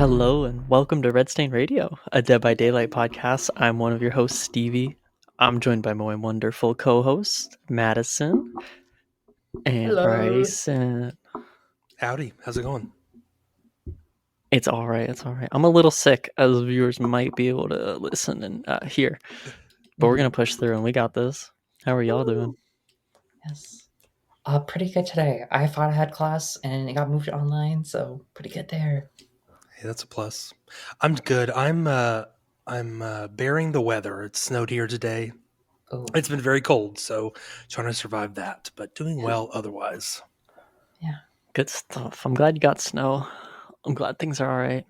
Hello and welcome to Red Stain Radio, a Dead by Daylight podcast. I'm one of your hosts, Stevie. I'm joined by my wonderful co-host, Madison and Hello. Bryson. Howdy, how's it going? It's all right. It's all right. I'm a little sick, as viewers might be able to listen and hear, but we're gonna push through, and we got this. How are y'all doing? Yes. Pretty good today. I thought I had class and it got moved to online, so pretty good there. Hey, that's a plus. I'm good. I'm bearing the weather. It snowed here today. Oh, It's been very cold, so trying to survive that, but doing well otherwise. yeah. Good stuff. I'm glad you got snow. I'm glad things are all right.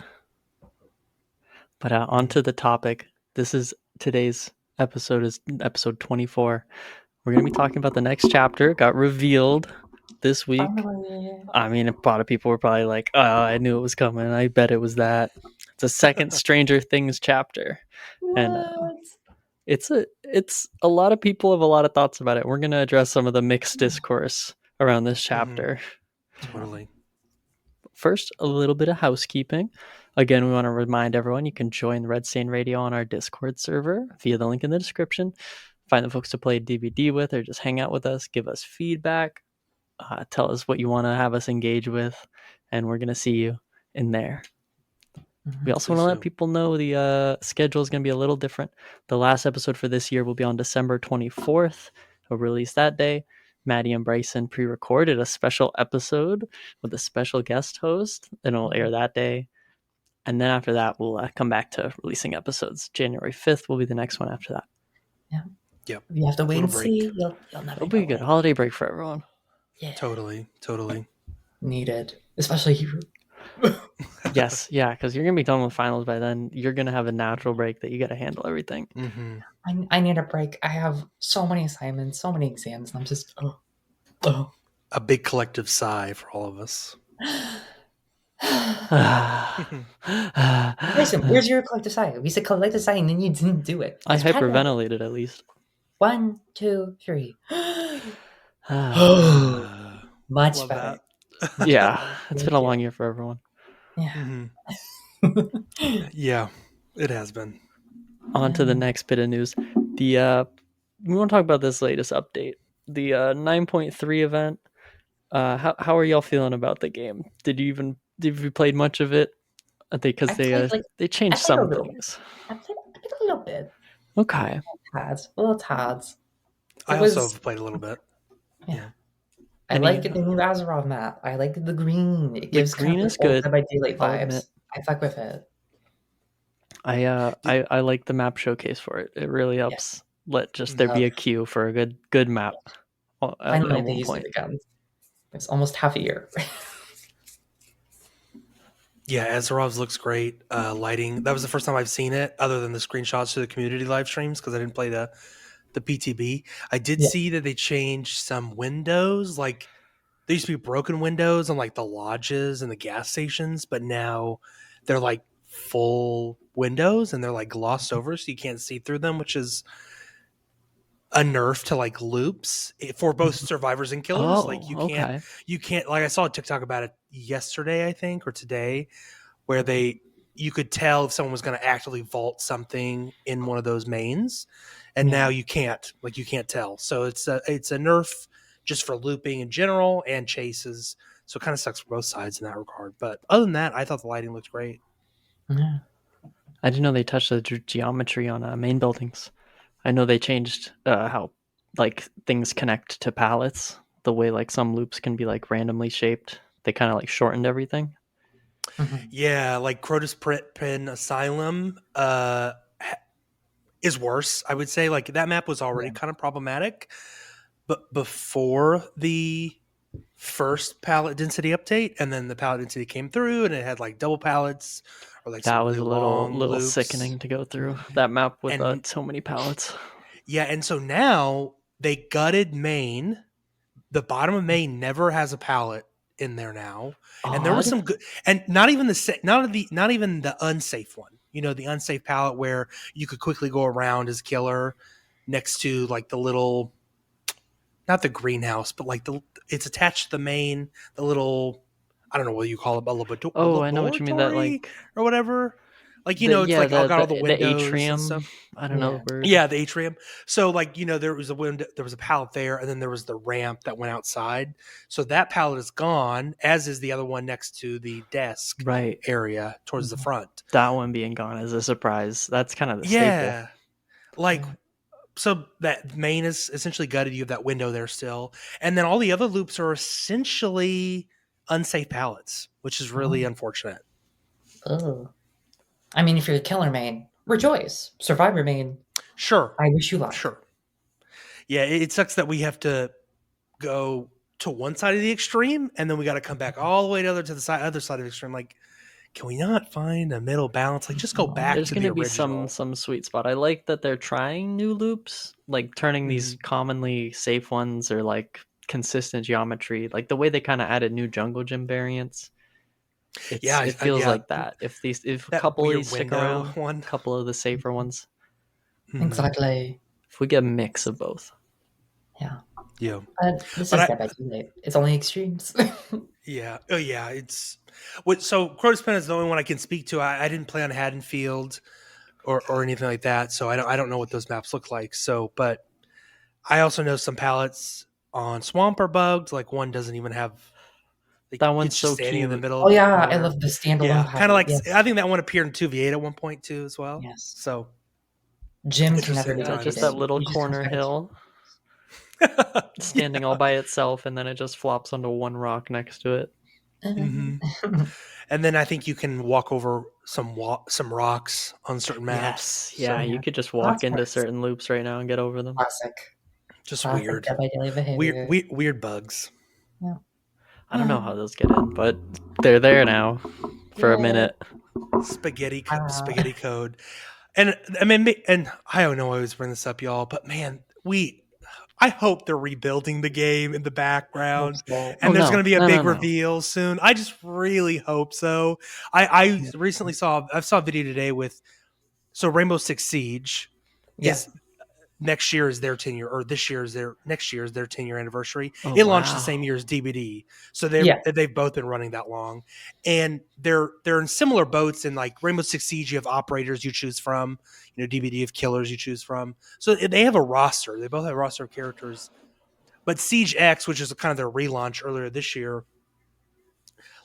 But on to the topic. Today's episode is episode 24. We're going to be talking about the next chapter. It got revealed this week. Finally. I mean, a lot of people were probably like, oh, I knew it was coming. I bet it was that. It's a second Stranger Things chapter. What? And it's a lot of people have a lot of thoughts about it. We're going to address some of the mixed discourse around this chapter. Totally. First, a little bit of housekeeping. Again, we want to remind everyone you can join Red Stain Radio on our Discord server via the link in the description. Find the folks to play DVD with or just hang out with us, give us feedback, tell us what you want to have us engage with, and we're going to see you in there. We also want to let people know the schedule is going to be a little different. The last episode for this year will be on December 24th. We'll release that day. Maddie and Bryson pre-recorded a special episode with a special guest host, and it'll air that day. And then after that, we'll come back to releasing episodes. January 5th will be the next one after that. Yeah. Yep. You have to wait and break. see. You'll never It'll be a good holiday break for everyone. Yeah. Totally. Needed. Especially you. Yes, yeah, because you're going to be done with finals by then. You're going to have a natural break that you got to handle everything. Mm-hmm. I need a break. I have so many assignments, so many exams, and I'm just, A big collective sigh for all of us. Listen, where's your collective sigh? We said collective sigh and then you didn't do it. I hyperventilated at least. 1, 2, 3. Much Love better. that. Yeah, it's been a long year for everyone. Yeah. Yeah, it has been. On to the next bit of news. We want to talk about this latest update. The 9.3 event. How are y'all feeling about the game? Did you played much of it? Because they changed some things. I played a little bit. Okay. Little tads. I also have played a little bit. Yeah. I like the new Azeroth map. I like the green. It gives green kind of is good. Dead by Daylight vibes. I fuck with it. I like the map showcase for it. It really helps let there be a queue for a good map. Finally, they used it again. It's almost half a year. Yeah, Azeroth looks great. Lighting. That was the first time I've seen it, other than the screenshots to the community live streams, because I didn't play the PTB. I did see that they changed some windows. Like, there used to be broken windows on like the lodges and the gas stations, but now they're like full windows and they're like glossed over, so you can't see through them, which is a nerf to like loops for both survivors and killers. Like you can't like I saw a TikTok about it yesterday, I think, or today, where you could tell if someone was going to actively vault something in one of those mains, and now you can't tell. So it's a nerf just for looping in general and chases. So it kind of sucks for both sides in that regard. But other than that, I thought the lighting looked great. Yeah. I didn't know they touched the geometry on main buildings. I know they changed how like things connect to pallets. The way like some loops can be like randomly shaped. They kind of like shortened everything. Yeah, like Crotus Pin Asylum is worse, I would say. Like that map was already kind of problematic, but before the first pallet density update, and then the pallet density came through, and it had like double pallets, or like that was really a little loops. Sickening to go through that map with so many pallets. Yeah, and so now they gutted main. The bottom of main never has a pallet in there now, and there was some good, and not even the unsafe one. You know, the unsafe pallet where you could quickly go around as killer next to like the little, not the greenhouse, but like it's attached to the main, the little I don't know what you call it, a Oh, I know what you mean. That laboratory like or whatever. Like, it's yeah, like I got all the the windows and atrium. stuff. I don't know the word. Yeah, the atrium. So like, there was a window, there was a pallet there, and then there was the ramp that went outside. So that pallet is gone, as is the other one next to the desk Right. area towards the front. That one being gone is a surprise. That's kind of the staple. Yeah. Like, so that main is essentially gutted. You have that window there still. And then all the other loops are essentially unsafe pallets, which is really unfortunate. Oh. I mean, if you're a killer main, rejoice. Survivor main, Sure. I wish you luck. Sure. Yeah, it sucks that we have to go to one side of the extreme, and then we got to come back all the way to other side of the extreme. Like, can we not find a middle balance? Like, just go back There's to going the to be original. some sweet spot. I like that they're trying new loops, like turning these commonly safe ones or like consistent geometry, like the way they kind of added new jungle gym variants. It feels like that. If a that couple of weird these stick window around, one. a couple of the safer ones, Exactly. if we get a mix of both. Yeah. Yeah. This is Dead by Daylight. It's only extremes. Yeah. Oh, yeah. It's what. So Crotus Pen is the only one I can speak to. I didn't play on Haddonfield or anything like that, so I don't know what those maps look like. So, but I also know some palettes on Swamp are bugged. Like one doesn't even have. Like, That one's it's just so standing in the cute. middle. Oh of yeah, nowhere. I love the standalone. Yeah, kind of like yes. I think that one appeared in 2v8 at one point too, as well. Yes. So Jim can never be Just defeated. that little He just corner comes back. hill standing all by itself, and then it just flops onto one rock next to it. And then I think you can walk over some rocks on certain maps. Yes, yeah, you could just walk into certain loops right now and get over them. Classic. Just Classic weird. Dead by Daylight behavior. Weird bugs. Yeah. I don't know how those get in, but they're there now for a minute. Spaghetti code. And I mean, and I don't know, I always bring this up, y'all, but man, I hope they're rebuilding the game in the background, and there's going to be a big reveal soon. I just really hope so. I recently saw a video today with Rainbow Six Siege is next year is their 10-year, or next year is their 10-year anniversary. It launched the same year as DBD, so they've both been running that long, and they're in similar boats. In like Rainbow Six Siege, you have operators you choose from. DBD you have killers you choose from. So they have a roster. They both have a roster of characters. But Siege X, which is kind of their relaunch earlier this year,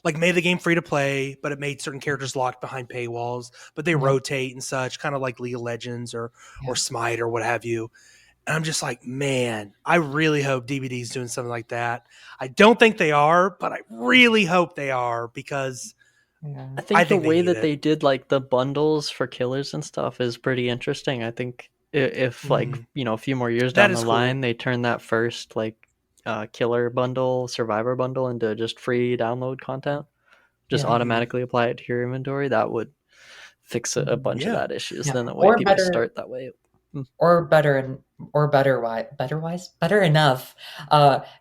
like made the game free to play, but it made certain characters locked behind paywalls. But they rotate and such, kind of like League of Legends or Smite or what have you. And I'm just like, man, I really hope DBD's doing something like that. I don't think they are, but I really hope they are, because I think the way that they did like the bundles for killers and stuff is pretty interesting. I think if like, a few more years down the line, they turn that first like killer bundle, survivor bundle into just free download content, just automatically apply it to your inventory, that would fix a bunch of that issues than the way people start that way. Or better enough.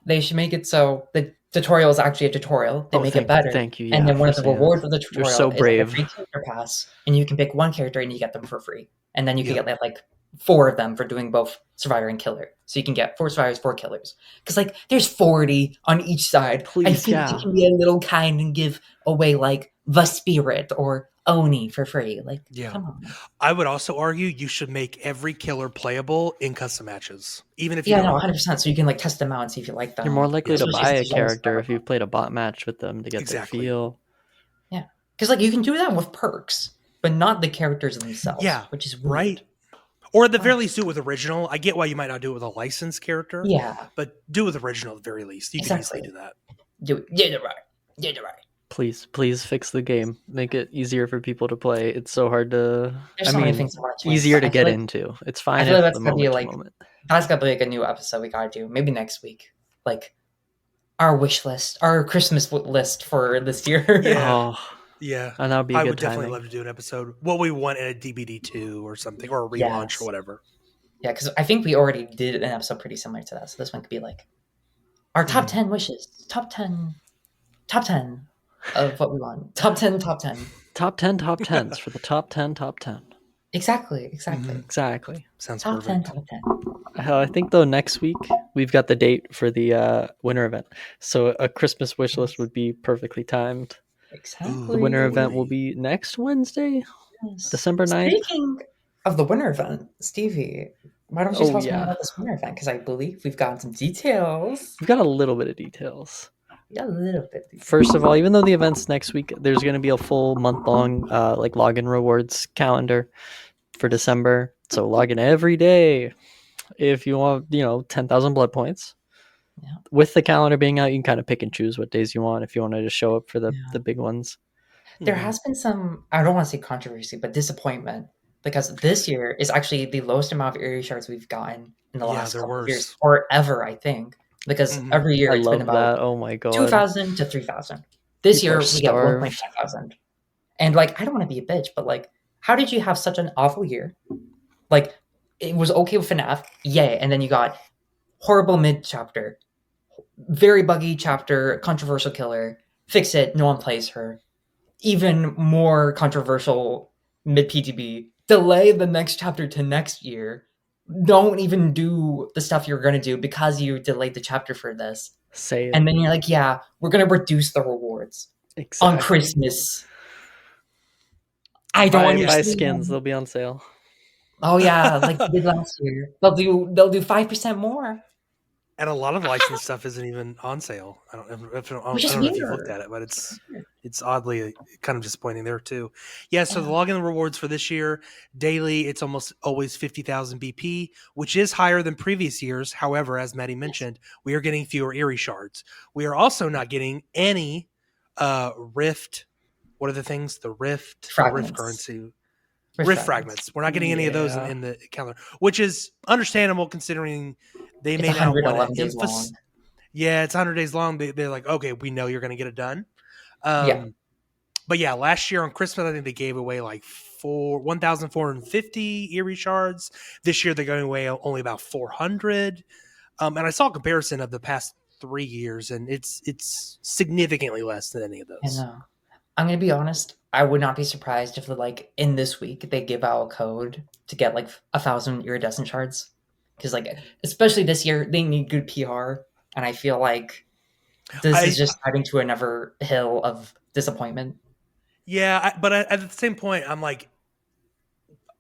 They should make it so the tutorial is actually a tutorial. They make it better. Thank you. And then one of the rewards of the tutorial so brave. is a free character pass, and you can pick one character and you get them for free. And then you can get like 4 of them for doing both survivor and killer. So you can get 4 survivors, 4 killers. Because like there's 40 on each side. Please, I think you can be a little kind and give away like the spirit or Oni for free. Like, come on. I would also argue you should make every killer playable in custom matches, even if 100%. So you can like test them out and see if you like them. You're more likely to buy a character if you've played a bot match with them to get their feel. Yeah, because like you can do that with perks, but not the characters themselves. Yeah, which is weird. Right. Or at the very least, do it with original. I get why you might not do it with a licensed character. Yeah, but do it with original at the very least. You can easily do that. Do it. Yeah, right. Please fix the game. Make it easier for people to play. It's so hard to. Easier to get into. It's fine. I feel like that's gonna be like that's gotta be like a new episode we gotta do. Maybe next week, like our wish list, our Christmas list for this year. Yeah, and that would be. I would definitely love to do an episode. What we want in a DBD 2 or something, or a relaunch or whatever. Yeah, because I think we already did an episode pretty similar to that. So this one could be like our top 10 wishes, top 10 of what we want. Top 10. Top 10 top 10s for the top 10 top 10. Exactly. Exactly. Sounds Top 10, perfect. top 10. I think though next week we've got the date for the winter event, so a Christmas wish list would be perfectly timed. Exactly. The winter Ooh, event will wait. be next Wednesday, Yes. December 9th. Speaking of the winter event, Stevie, why don't you Oh tell us more yeah, about this winter event? Because I believe we've gotten some details. we've got a little bit of details. Yeah, a little bit. First of all, even though the event's next week, there's going to be a full month-long like login rewards calendar for December. So log in every day if you want, 10,000 blood points. Yeah. With the calendar being out, you can kind of pick and choose what days you want if you want to just show up for the big ones. There Mhm. has been some, I don't want to say controversy, but disappointment because this year is actually the lowest amount of area shards we've gotten in the Yeah, last they're couple of years, worse. or ever, I think. Because Mhm. every year I it's been love about that. Oh my god. 2,000 to 3,000. This People are year we get 1.5 starved. thousand. And like, I don't want to be a bitch, but like, how did you have such an awful year? Like, it was okay with FNAF, yay, and then you got horrible mid chapter, very buggy chapter, controversial killer, fix it, no one plays her. Even more controversial mid PTB, delay the next chapter to next year. Don't even do the stuff you're gonna do because you delayed the chapter for this. Say it. And then you're like, yeah, we're gonna reduce the rewards on Exactly. Christmas. I don't Buy skins. understand. They'll be on sale. Oh yeah, like they did last year. They'll do 5% more. And a lot of licensed stuff isn't even on sale. I don't Which is know if you've looked weird. at it, but it's oddly kind of disappointing there too. Yeah, so the login rewards for this year, daily, it's almost always 50,000 BP, which is higher than previous years. However, as Maddie mentioned, we are getting fewer Eerie shards. We are also not getting any Rift. What are the things? The Rift Fragments. currency. Rift Rift fragments. We're not getting any of those Yeah. in the calendar, which is understandable considering they It's may not want 111 to days long. Yeah, it's 100 days long. They're like, okay, we know you're going to get it done. Yeah. But yeah, last year on Christmas, I think they gave away like 1,450 Eerie shards. This year, they're going away only about 400. And I saw a comparison of the past 3 years, and it's significantly less than any of I those. know. I'm gonna be honest. I would not be surprised if, like, in this week they give out a code to get like 1,000 iridescent shards, because like, especially this year, they need good PR, and I feel like this is just adding to another hill of disappointment. Yeah, but at the same point, I'm like,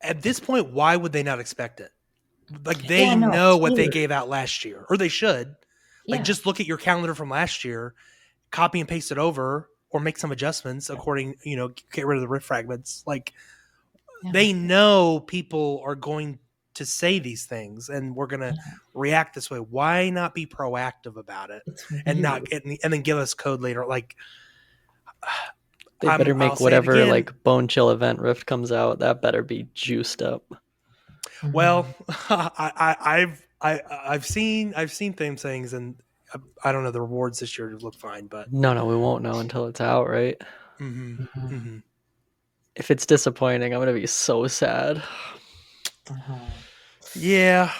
at this point, why would they not expect it? Like they Yeah, no, know it's what they weird. gave out last year, or they should. Like Yeah, just look at your calendar from last year, copy and paste it over, or make some adjustments according. Get rid of the riff fragments. Like yeah, they know people are going to say these things, and we're gonna yeah. react this way. Why not be proactive about it, It's and weird. then give us code later? Like They better I'll make say it whatever again. like Bone Chill event Rift comes out. That better be juiced up. Well, Mhm. I've seen things, and I don't know, the rewards this year look fine, but No, we won't know until it's out, right? mm-hmm, Mhm. mm-hmm. If it's disappointing, I'm gonna be so sad. Uh-huh. Yeah.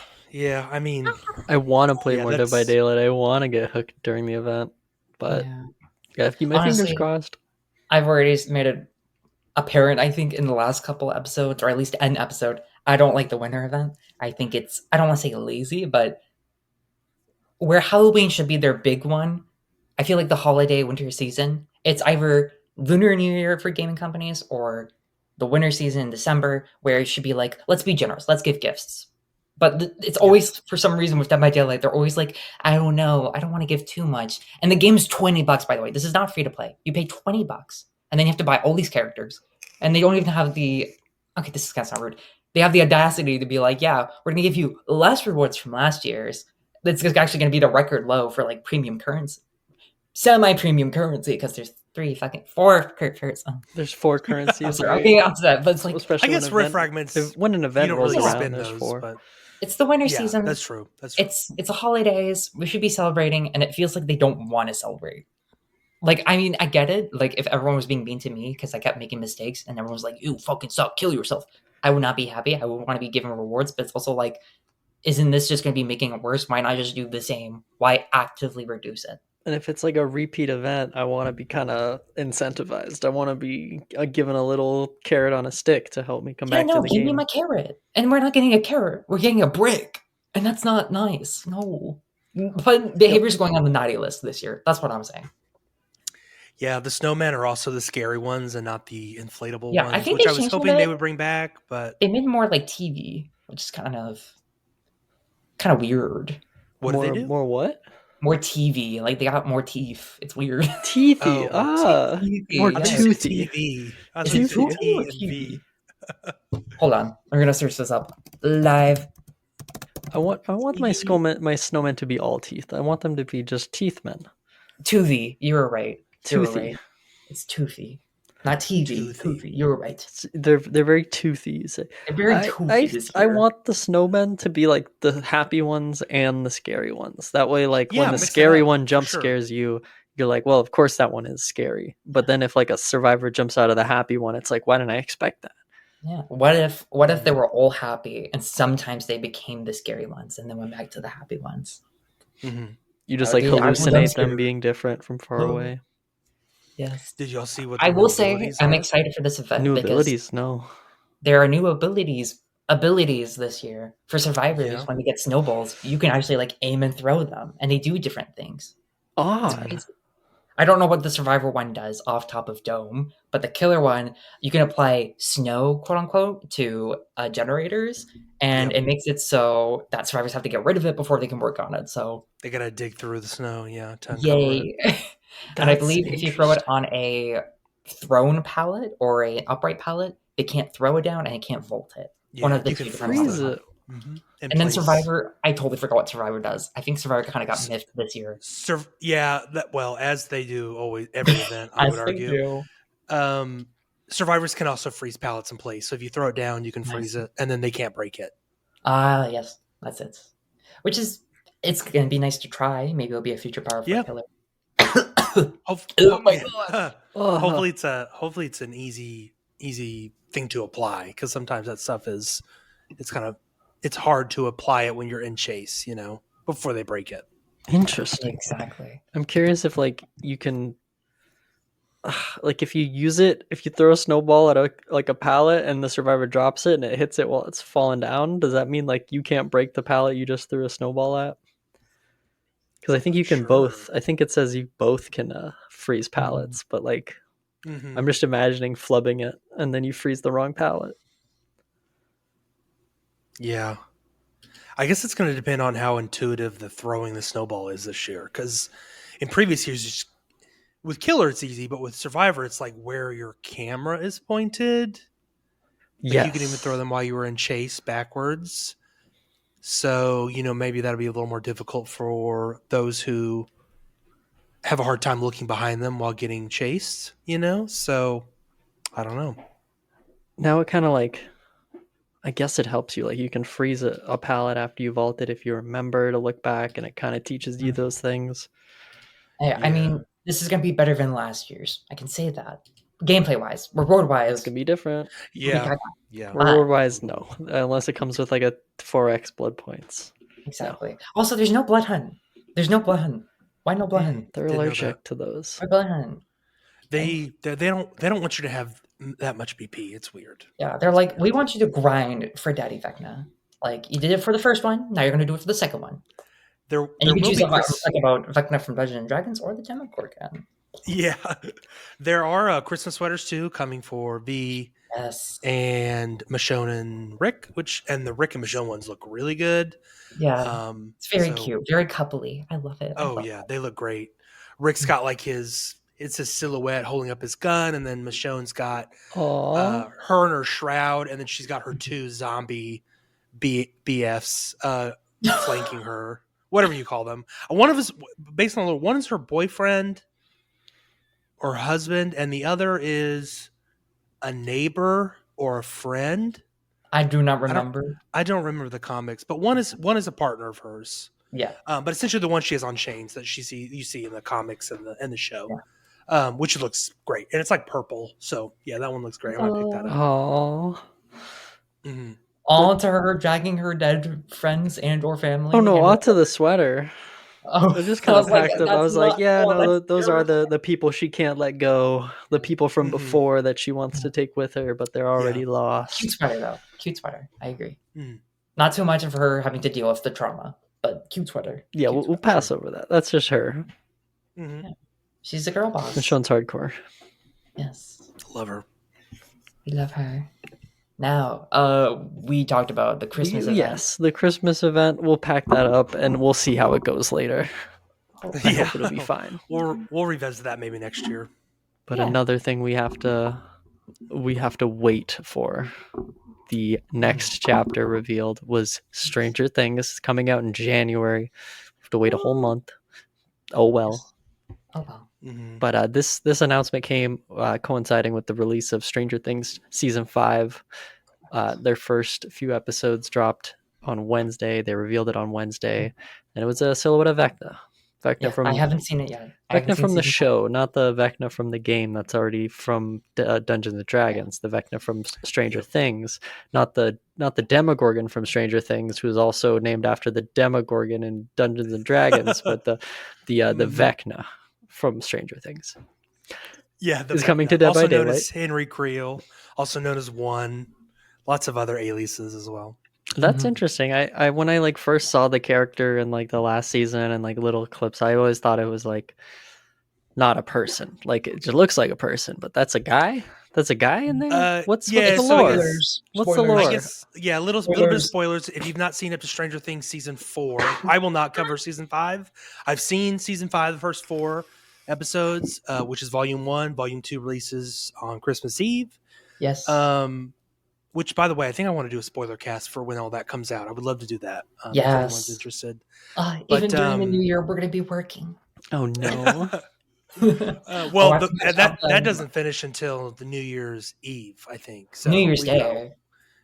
I mean, I want to play yeah, more Dead by that's Daylight. I want to get hooked during the event, but Yeah. I gotta keep my fingers Honestly, crossed. I've already made it apparent, I think, in the last couple episodes, or at least an episode, I don't like the winter event. I think it's, I don't want to say lazy, but where Halloween should be their big one, I feel like the holiday winter season, it's either Lunar New Year for gaming companies or the winter season in December, where it should be like, let's be generous, let's give gifts. But it's yeah. always, for some reason, with Dead by Daylight, they're always like, I don't know, I don't want to give too much. And the game's $20, by the way. This is not free to play. You pay $20, and then you have to buy all these characters, and they don't even have the. Okay, this is kind of sound rude. They have the audacity to be like, yeah, we're gonna give you less rewards from last year's. That's actually gonna be the record low for like premium currency, semi-premium currency, because there's four characters. There's 4 I'm currencies, sorry, I'm right? getting onto that, but it's like, I Especially when guess riff event fragments when an you event don't rolls really yeah, around, spend there's those, 4. but it's the winter yeah, season. that's true. It's the holidays. We should be celebrating, and it feels like they don't want to celebrate. Like, I mean, I get it. Like, if everyone was being mean to me because I kept making mistakes, and everyone was like, "You fucking suck, kill yourself," I would not be happy. I would want to be given rewards, but it's also like, isn't this just going to be making it worse? Why not just do the same? Why actively reduce it? And if it's like a repeat event, I want to be kind of incentivized. I want to be given a little carrot on a stick to help me come Yeah, back to no, the give me game. my carrot. And we're not getting a carrot. We're getting a brick. And that's not nice. No. But behaviors going on the naughty list this year. That's what I'm saying. Yeah, the snowmen are also the scary ones and not the inflatable Yeah, I ones, think which they I was changed hoping they it. would bring back, but They made more like TV, which is kind of weird. what do they do? More what? More TV. Like they got more teeth. It's weird. Teethy. Oh, more teeth. More I thought you Yes. said toothy. TV. I Is thought you it said toothy or T and TV? V. Hold on. I'm gonna search this up live. I want my TV. snowmen to be all teeth. I want them to be just teeth men. Toothy. You were right. You were Toothy. right. It's toothy. Not TV. Toothy. Toothy. You were right. They're very toothy. They're very toothy this I year. want the snowmen to be like the happy ones and the scary ones. That way, like Yeah, when the mix it scary up, one for jump sure. scares you, you're like, well, of course that one is scary. But then if like a survivor jumps out of the happy one, it's like, why didn't I expect that? Yeah. What if they were all happy and sometimes they became the scary ones and then went back to the happy ones? Mm-hmm. You just That would like be actually jump hallucinate them scary. being different from far Oh. away. Yes. Did y'all see what I the will new say abilities I'm are? excited for this event New because abilities, no. there are new abilities this year for survivors. Yeah. When they get snowballs, you can actually like aim and throw them, and they do different things. It's Odd. crazy. I don't know what the survivor one does off top of dome, but the killer one, you can apply snow, quote unquote, to generators, and Yep. it makes it so that survivors have to get rid of it before they can work on it. So They gotta dig through the snow, yeah, to uncover it. yay! And I That's believe if you throw it interesting. on a thrown pallet or a upright pallet, they can't throw it down and it can't vault it. One Yeah, of the you two can depends on freeze Freeze the them. it. Mm-hmm. In and then place. Survivor, I totally forgot what Survivor does. I think Survivor kind of got miffed this year. Yeah, that well, as they do always every event, I would As they argue. do. Survivors can also freeze pallets in place. So if you throw it down, you can freeze it, and then they can't break it. Yes, that's it. Which is, it's gonna be nice to try. Maybe it'll be a future power for killer. Oh my god! Hopefully it's an easy thing to apply, because sometimes that stuff is it's hard to apply it when you're in chase, before they break it. Interesting. Exactly. I'm curious if like you can like if you use it, if you throw a snowball at a pallet and the survivor drops it and it hits it while it's falling down, does that mean like you can't break the pallet you just threw a snowball at? Because I think you can both. I think it says you both can freeze pallets, but like I'm just imagining flubbing it and then you freeze the wrong pallet. Yeah. I guess it's going to depend on how intuitive the throwing the snowball is this year, because in previous years, with Killer, it's easy, but with Survivor, it's like where your camera is pointed. Like Yes. you can even throw them while you were in chase backwards. So, maybe that'll be a little more difficult for those who have a hard time looking behind them while getting chased, So, I don't know. Now it kind of like, I guess it helps you. Like you can freeze a pallet after you vault it if you remember to look back, and it kind of teaches you those things. I mean, this is gonna be better than last year's. I can say that. Gameplay wise, reward wise, It's gonna be different. Yeah. Reward wise, no, unless it comes with like a 4x blood points. Exactly. No. Also, there's no blood hunt. There's no blood hunt. Why no blood hunt? They're allergic to those. Why blood hunt? They don't want you to have that much BP. It's weird. Yeah, they're like, we want you to grind for Daddy Vecna. Like you did it for the first one, now you're gonna do it for the second one. There you can will choose be about Vecna from Dungeons and Dragons or the Demogorgon again. Yeah, there are Christmas sweaters too coming for V. Yes. And Michonne and Rick, and the Rick and Michonne ones look really good. Yeah, it's very cute, very coupley. I love it. They look great. Rick's got like it's his silhouette holding up his gun, and then Michonne's got her in her shroud, and then she's got her two zombie BFs flanking her, whatever you call them. One of us, based on one is her boyfriend or husband, and the other is a neighbor or a friend. I do not remember. I don't remember the comics, but one is a partner of hers. Yeah. But essentially the one she has on chains that you see in the comics and the show. Yeah. Which looks great. And it's like purple. So yeah, that one looks great. I might pick that up. Oh. Mm-hmm. All to her dragging her dead friends and or family. Oh no, all to the sweater. Oh, It just I kind of was like, packed up. I that's was like, not. yeah, Oh, no, that's those are terrible. the people she can't let go, the people from before that she wants to take with her, but they're already Cute lost. sweater though. Cute sweater. I agree. Mm. Not too much of her having to deal with the trauma, but cute sweater. Yeah, Cute we'll sweater. pass over that. That's just her. Mm-hmm. Yeah. She's a girl boss. This one's hardcore. Yes. Love her. We love her. Now, we talked about the Christmas event. Yes, the Christmas event. We'll pack that up and we'll see how it goes later. I Yeah. hope it'll be fine. We'll revisit that maybe next year. But Yeah. another thing we have to wait for the next chapter revealed was Stranger Things coming out in January. We have to wait a whole month. Oh well. Oh well. Mm-hmm. But this announcement came coinciding with the release of Stranger Things season 5. Their first few episodes dropped on Wednesday. They revealed it on Wednesday, and it was a silhouette of Vecna. Vecna Yeah, from I haven't seen it yet. I haven't Vecna seen from the season show, not the Vecna from the game that's already from Dungeons and Dragons. The Vecna from Stranger Things, not the Demogorgon from Stranger Things, who's also named after the Demogorgon in Dungeons and Dragons, but the Vecna from Stranger Things Yeah, the is coming to Vecna, Dead by also known Daylight. as Henry Creel, also known as One. Lots of other aliases as well. That's Mhm. interesting. I when I like first saw the character in like the last season and like little clips, I always thought it was like not a person. Like it just looks like a person, but that's a guy. That's a guy in there. What's Yeah, the so I lore? guess What's the I lore? guess yeah, a little bit of spoilers. If you've not seen up to Stranger Things season 4, I will not cover season 5. I've seen season 5, the first 4 episodes, which is volume 1. Volume 2 releases on Christmas Eve. Yes. Which, by the way, I think I want to do a spoiler cast for when all that comes out. I would love to do that if Yes. anyone's interested. Even during the new year, we're going to be working. Oh no. Well, that doesn't finish until the New Year's Eve, I think. So New Year's we've Day. got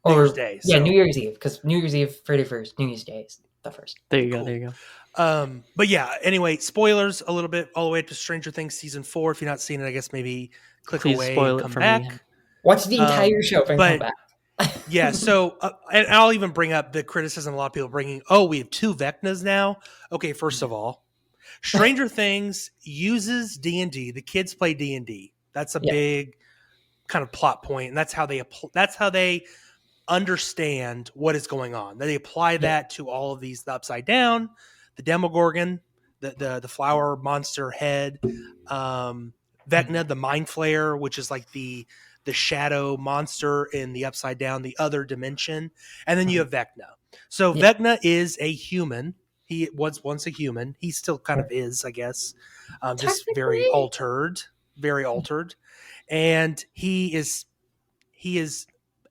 Or, New Year's Day. Yeah, So. New Year's Eve, because New Year's Eve, 31st, New Year's Day is the first. There you Cool. go. There you go. But yeah, anyway, spoilers a little bit all the way up to Stranger Things season 4. If you're not seeing it, I guess maybe click Please away spoil and it come for back. me. Watch the entire show and come back. Yeah, so and I'll even bring up the criticism a lot of people are bringing. Oh, we have 2 Vecnas now. Okay, first of all, Stranger Things uses D&D. The kids play D&D. That's a big kind of plot point, and that's how they understand what is going on. They apply that to all of these: the Upside Down, the Demogorgon, the flower monster head, Vecna, the Mind Flayer, which is like the shadow monster in the Upside Down, the other dimension, and then you have Vecna. So Vecna is a human. He was once a human. He still kind of is, I guess, just very altered, and he is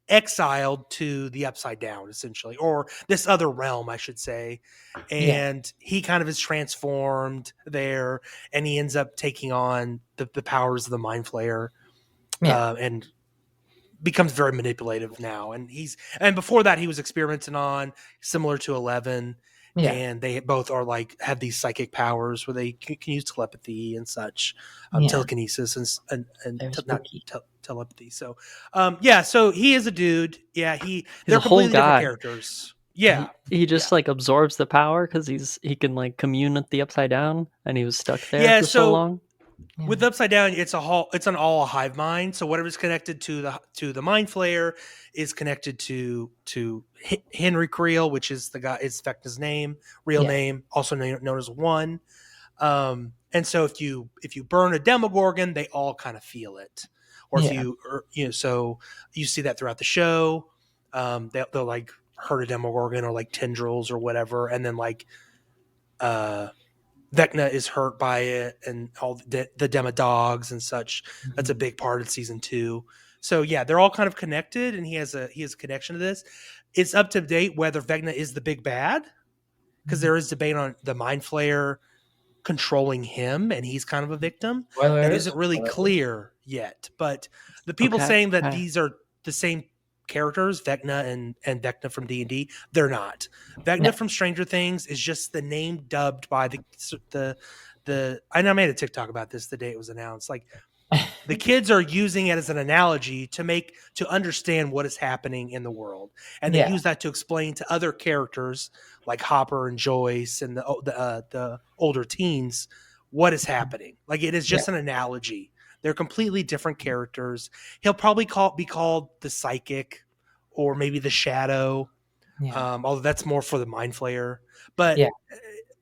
exiled to the Upside Down, essentially, or this other realm, I should say. And he kind of is transformed there, and he ends up taking on the powers of the Mind Flayer, and becomes very manipulative now. And before that, he was experimenting on similar to 11. And they both are have these psychic powers where they can use telepathy and such, telekinesis and telepathy. So, so he is a dude. Yeah, they're completely different characters. Yeah, he just like absorbs the power because he can like commune with the Upside Down, and he was stuck there for so long. With Upside Down, it's an all hive mind. So whatever's connected to the Mind Flayer is connected to Henry Creel, which is the guy. It's Vecna's name, real name, also known as One. And so if you burn a Demogorgon, they all kind of feel it. Or if so you see that throughout the show. They'll like hurt a Demogorgon or like tendrils or whatever, and then Vecna is hurt by it, and all the Demodogs and such. That's a big part of season 2. So yeah, they're all kind of connected, and he has a connection to this. It's up to date whether Vecna is the big bad, because there is debate on the Mind Flayer controlling him, and he's kind of a victim. That isn't really clear yet, but the people saying that these are the same characters, Vecna and Vecna from D&D, they're not. Vecna from Stranger Things is just the name dubbed by the. I know I made a TikTok about this the day it was announced. Like The kids are using it as an analogy to understand what is happening in the world, and they Yeah. use that to explain to other characters like Hopper and Joyce and the older teens what is happening. Like, it is Yeah. just an analogy. They're completely different characters. He'll probably be called the psychic, or maybe the shadow. Yeah. Although that's more for the mind flayer. But Yeah.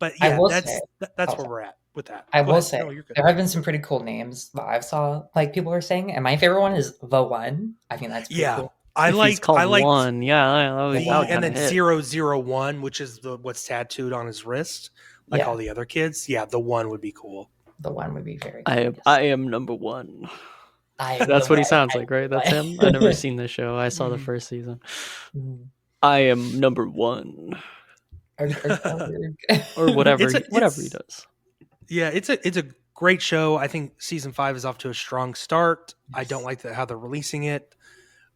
I yeah, will say, that's oh, where sorry. we're at with that. I Go will ahead. say No, you're good. there have been some pretty cool names that I've saw like people are saying, and my favorite one is the one. I think that's pretty Yeah, cool. If he's I called liked one, yeah, The that would and kind one. of then hit. 001, which is what's tattooed on his wrist, like Yeah. all the other kids. Yeah, the one would be cool. The one would be very cool. Yes. I am number one. I am the That's what he one. sounds I like, right? That's am him. I never the seen the show. I saw the Mhm. first season. one. I am number one, Arg, arg, arg. or whatever. It's a Whatever he does. yeah, it's a great show. I think season 5 is off to a strong start. I don't Yes. like how they're releasing it,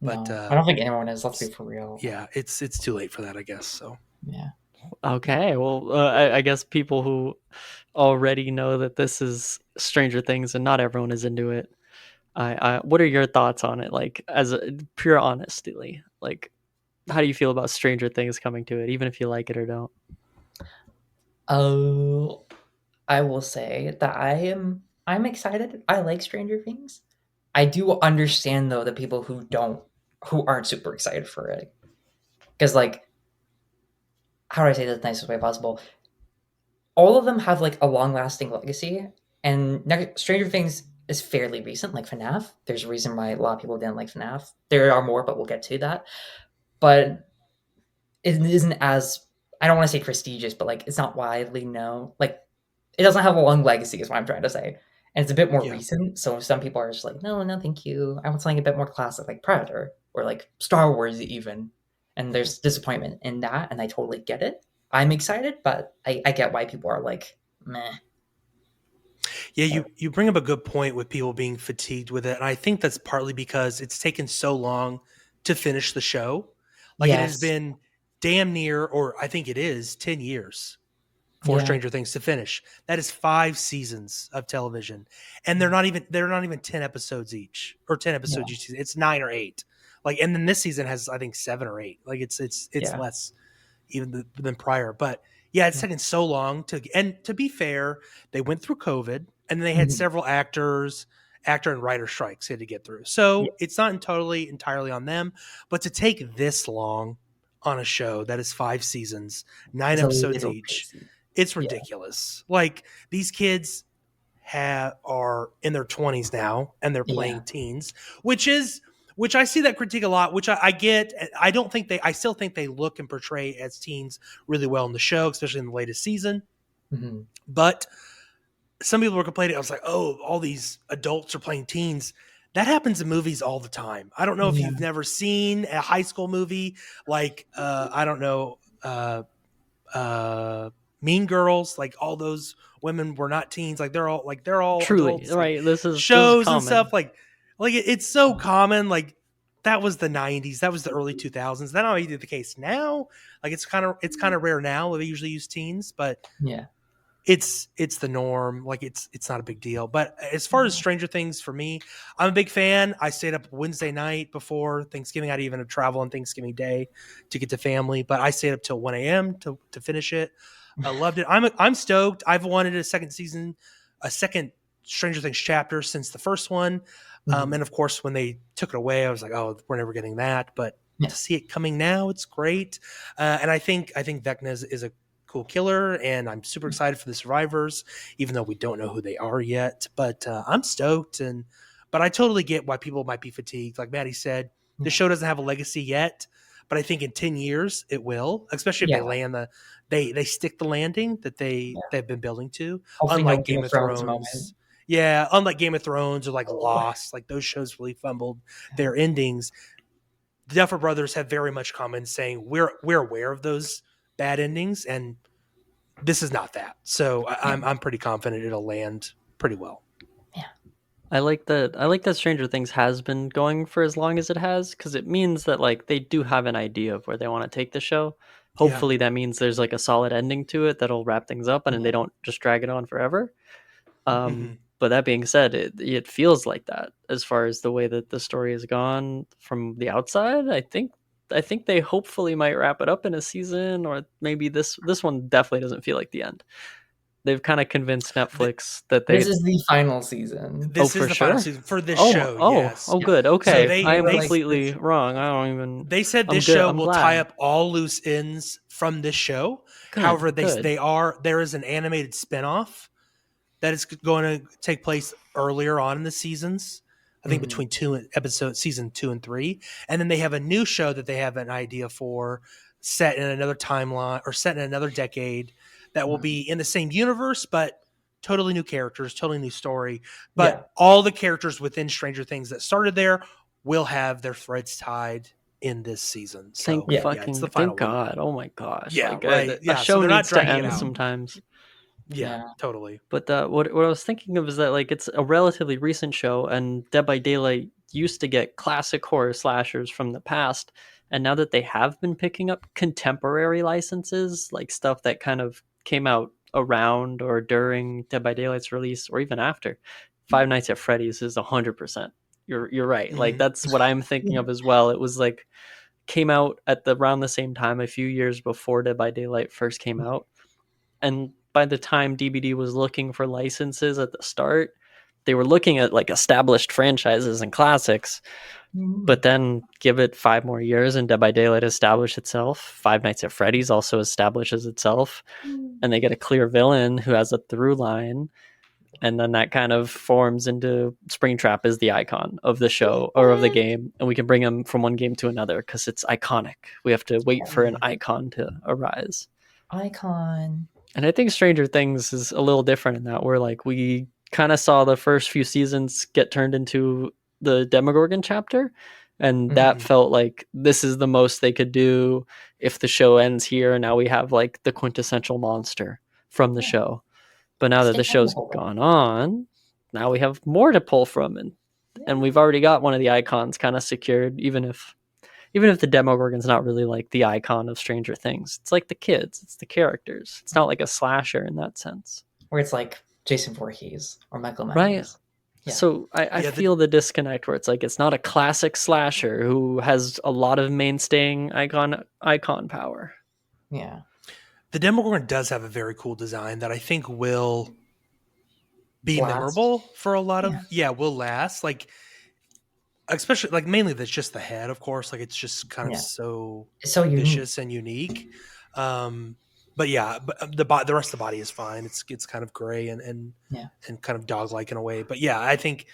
but No, I don't think anyone is. Let's be for real. yeah, it's too late for that, I guess. So Yeah. Okay, well, I guess people who already know that this is Stranger Things and not everyone is into it. What are your thoughts on it? Like, as a pure honesty, like, how do you feel about Stranger Things coming to it, even if you like it or don't? Oh, I will say that I'm excited. I like Stranger Things. I do understand though the people who aren't super excited for it. Because like how do I say this the nicest way possible? All of them have like a long lasting legacy. And Stranger Things is fairly recent, like FNAF. There's a reason why a lot of people didn't like FNAF. There are more, but we'll get to that. But it isn't as I don't want to say prestigious, but like it's not widely known. Like it doesn't have a long legacy, is what I'm trying to say. And it's a bit more yeah, recent, so some people are just like, no, no, thank you. I want something a bit more classic, like Predator or like Star Wars, even. And there's disappointment in that, and I totally get it. I'm excited, but I get why people are like, meh. yeah, So, you bring up a good point with people being fatigued with it, and I think that's partly because it's taken so long to finish the show. Like, it has yes, been damn near, or I think it is 10 years for yeah, Stranger Things to finish. That is 5 seasons of television, and they're not even 10 episodes each, or 10 episodes yeah, each season. It's 9 or 8. Like, and then this season has, I think, 7 or 8. Like, it's yeah, less even than prior. But yeah, it's yeah. taken so long and to be fair, they went through COVID, and they had Mhm. several actor and writer strikes they had to get through. Yeah. So it's not entirely on them, but to take this long on a show that is 5 seasons, 9 It's a episodes little each, crazy. it's Yeah, ridiculous. Like, these kids are in their 20s now, and they're yeah, playing teens, which I see that critique a lot, which I get. I still think they look and portray as teens really well in the show, especially in the latest season. hmm But some people were complaining. I was like, oh, all these adults are playing teens. That happens in movies all the time. I don't know if yeah, you've never seen a high school movie like, I don't know, Mean Girls. Like, all those women were not teens. Like, they're all Truly, adults. Like, right? This is shows and stuff. common. It's so common. Like, that was the 90s. That was the early 2000s. That might be the case now. Like, it's kind of rare now. They usually use teens, but yeah. it's the norm. Like, it's not a big deal. But as far as Stranger Things, for me, I'm a big fan. I stayed up Wednesday night before Thanksgiving. I didn't even travel on Thanksgiving Day to get to family, but I stayed up till 1 a.m. to finish it. I loved it. I'm stoked. I've wanted a second season, a second Stranger Things chapter since the first one. Mhm. And of course, when they took it away, I was like, oh, we're never getting that. But Yeah, to see it coming now, it's great. And I think Vecna is a cool killer, and I'm super excited for the survivors, even though we don't know who they are yet. But I'm stoked, but I totally get why people might be fatigued. Like Maddie said, the yeah, show doesn't have a legacy yet, but I think in 10 years it will, especially if yeah, they land they stick the landing that yeah. they've been building to. Hopefully, no Unlike Game Game of of Thrones moment. Thrones. Yeah, unlike Game of Thrones or like Oh, Lost, like those shows really fumbled their endings. The Duffer Brothers have very much come in saying we're aware of those bad endings, and this is not that. So yeah, I'm pretty confident it'll land pretty well. yeah, I like that Stranger Things has been going for as long as it has, because it means that like they do have an idea of where they want to take the show. Yeah. Hopefully that means there's like a solid ending to it that'll wrap things up and then they yeah. don't just drag it on forever. hmm But that being said, it feels like that as far as the way that the story has gone from the outside. I think they hopefully might wrap it up in a season, or maybe this one definitely doesn't feel like the end. They've kind of convinced Netflix that This they. is the final season. Oh, This for is the final sure. season for this Oh, show. oh, Yes. oh, Yeah. good. So Okay, I am were like, completely wrong. I don't even. they said I'm this good. show I'm will tie glad. up all loose ends from this show. Good, However, good. there is an animated spinoff that is going to take place earlier on in the seasons. I think between season 2 and 3, and then they have a new show that they have an idea for, set in another timeline or set in another decade, that will be in the same universe but totally new characters, totally new story. But Yeah. all the characters within Stranger Things that started there will have their threads tied in this season. So Thank it's the thank final one. God. Oh my gosh. Yeah, Like right. a Yeah, so show they're not needs to dragging it end out. sometimes. Yeah, Yeah. totally. But what I was thinking of is that like it's a relatively recent show, and Dead by Daylight used to get classic horror slashers from the past, and now that they have been picking up contemporary licenses, like stuff that kind of came out around or during Dead by Daylight's release, or even after, Five Nights at Freddy's is 100%. You're right. Like Mhm. that's what I'm thinking of as well. It was like came out at around the same time, a few years before Dead by Daylight first came out, and by the time DBD was looking for licenses at the start, they were looking at like established franchises and classics. But then give it 5 more years and Dead by Daylight established itself. Five Nights at Freddy's also establishes itself, and they get a clear villain who has a through line. And then that kind of forms into Springtrap as the icon of the show or of the game, and we can bring him from one game to another because it's iconic. We have to wait for an icon to arise. Icon. And I think Stranger Things is a little different in that, where like we kind of saw the first few seasons get turned into the Demogorgon chapter, and that felt like this is the most they could do if the show ends here. And now we have like the quintessential monster from the show. But now that the show's gone on, now we have more to pull from, and we've already got one of the icons kind of secured, even if the Demogorgon's not really like the icon of Stranger Things. It's like the kids, it's the characters. It's not like a slasher in that sense. Where it's like Jason Voorhees or Michael Myers. Right. Yeah. So I feel the disconnect where it's like it's not a classic slasher who has a lot of mainstaying icon power. Yeah. The Demogorgon does have a very cool design that I think will be memorable for a lot of will last. Like especially like mainly that's just the head, of course. Like it's just kind of so vicious and unique. But the rest of the body is fine. It's kind of gray and kind of dog-like in a way. But yeah, I think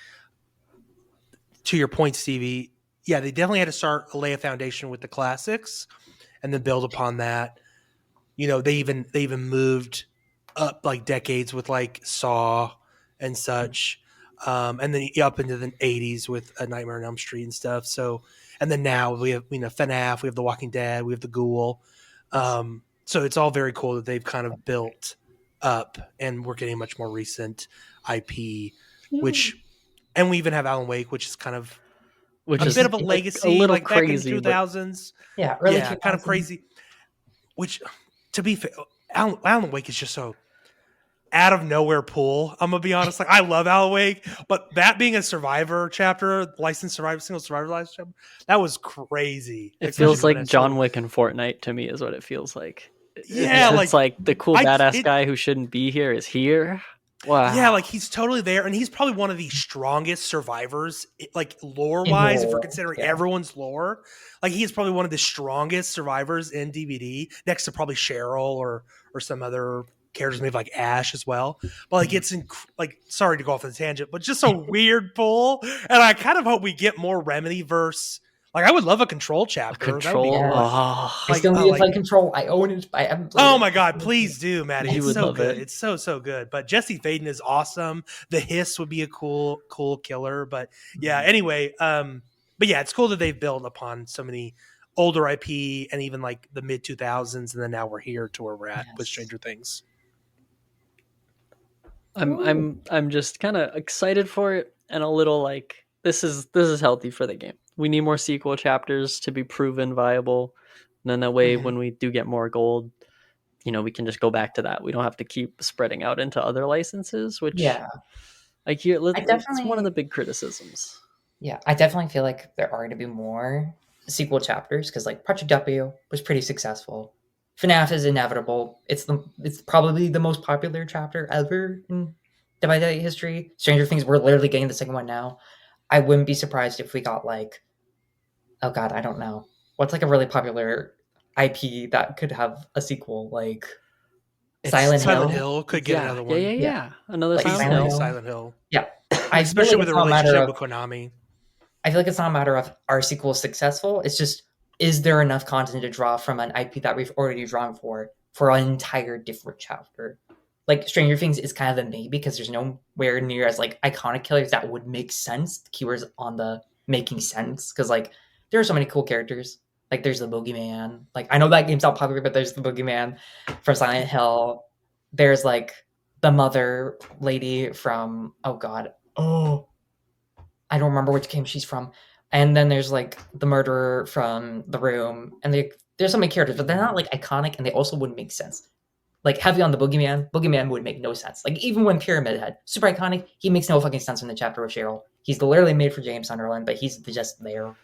to your point, Stevie, they definitely had to lay a foundation with the classics and then build upon that. You know, they even moved up like decades with like Saw and such. And then up into the 80s with A Nightmare on Elm Street and stuff. So, and then now we have, FNAF, we have The Walking Dead, we have The Ghoul. So it's all very cool that they've kind of built up, and we're getting a much more recent IP, and we even have Alan Wake, which is kind of a bit of a legacy, a little like crazy, back in the 2000s. Early 2000s. Kind of crazy. Which, to be fair, Alan Wake is just so out of nowhere pull. I'm gonna be honest. Like I love Alan Wake, but that being a Survivor chapter, licensed Survivor, single Survivor license chapter, that was crazy. It feels like John Wick and Fortnite to me is what it feels like. Yeah, it's like the cool badass guy who shouldn't be here is here. Wow. Yeah, like he's totally there, and he's probably one of the strongest survivors, like lore-wise, if we're considering everyone's lore. Like he is probably one of the strongest survivors in DVD, next to probably Cheryl or some other characters, maybe like Ash as well. But like it's sorry to go off on a tangent, but just a weird pull. And I kind of hope we get more Remedy verse. Like I would love a Control chapter. Control. I still need to play Control. I own it. I haven't played Oh my god, please do, Maddie. It's so good. It. It's so good. But Jesse Faden is awesome. The Hiss would be a cool killer. But yeah, anyway, but yeah, it's cool that they've built upon so many older IP and even like the mid 2000s, and then now we're here to where we're at with Stranger Things. I'm just kind of excited for it, and a little like this is healthy for the game. We need more sequel chapters to be proven viable, and then that way when we do get more gold, we can just go back to that. We don't have to keep spreading out into other licenses, which Like here, I it's one of the definitely, big criticisms. yeah, I definitely feel like there are going to be more sequel chapters because like Project W was pretty successful. FNAF is inevitable. It's probably the most popular chapter ever in Dead by Daylight history. Stranger Things, we're literally getting the second one now. I wouldn't be surprised if we got like, oh god, I don't know. What's like a really popular IP that could have a sequel? Like It's Silent Silent Hill? Hill could get yeah, another yeah, yeah, one. Yeah. yeah. Another Like Silent Silent Easily Hill. Hill? Silent Hill. Yeah. I feel Especially like with it's the not a matter relationship of with Konami. I feel like it's not a matter of are sequels successful. It's just is there enough content to draw from an IP that we've already drawn for an entire different chapter? Like Stranger Things is kind of a maybe because there's nowhere near as like iconic killers that would make sense. The keywords on the making sense because like there are so many cool characters. Like there's the Boogeyman. Like I know that game's not popular, but there's the Boogeyman from Silent Hill. There's like the mother lady from oh god I don't remember which game she's from. And then there's like the murderer from The Room, and there's so many characters, but they're not like iconic, and they also wouldn't make sense. Like heavy on the Boogeyman, Boogeyman would make no sense. Like even when Pyramid Head, super iconic, he makes no fucking sense in the chapter with Cheryl. He's literally made for James Sunderland, but he's just there.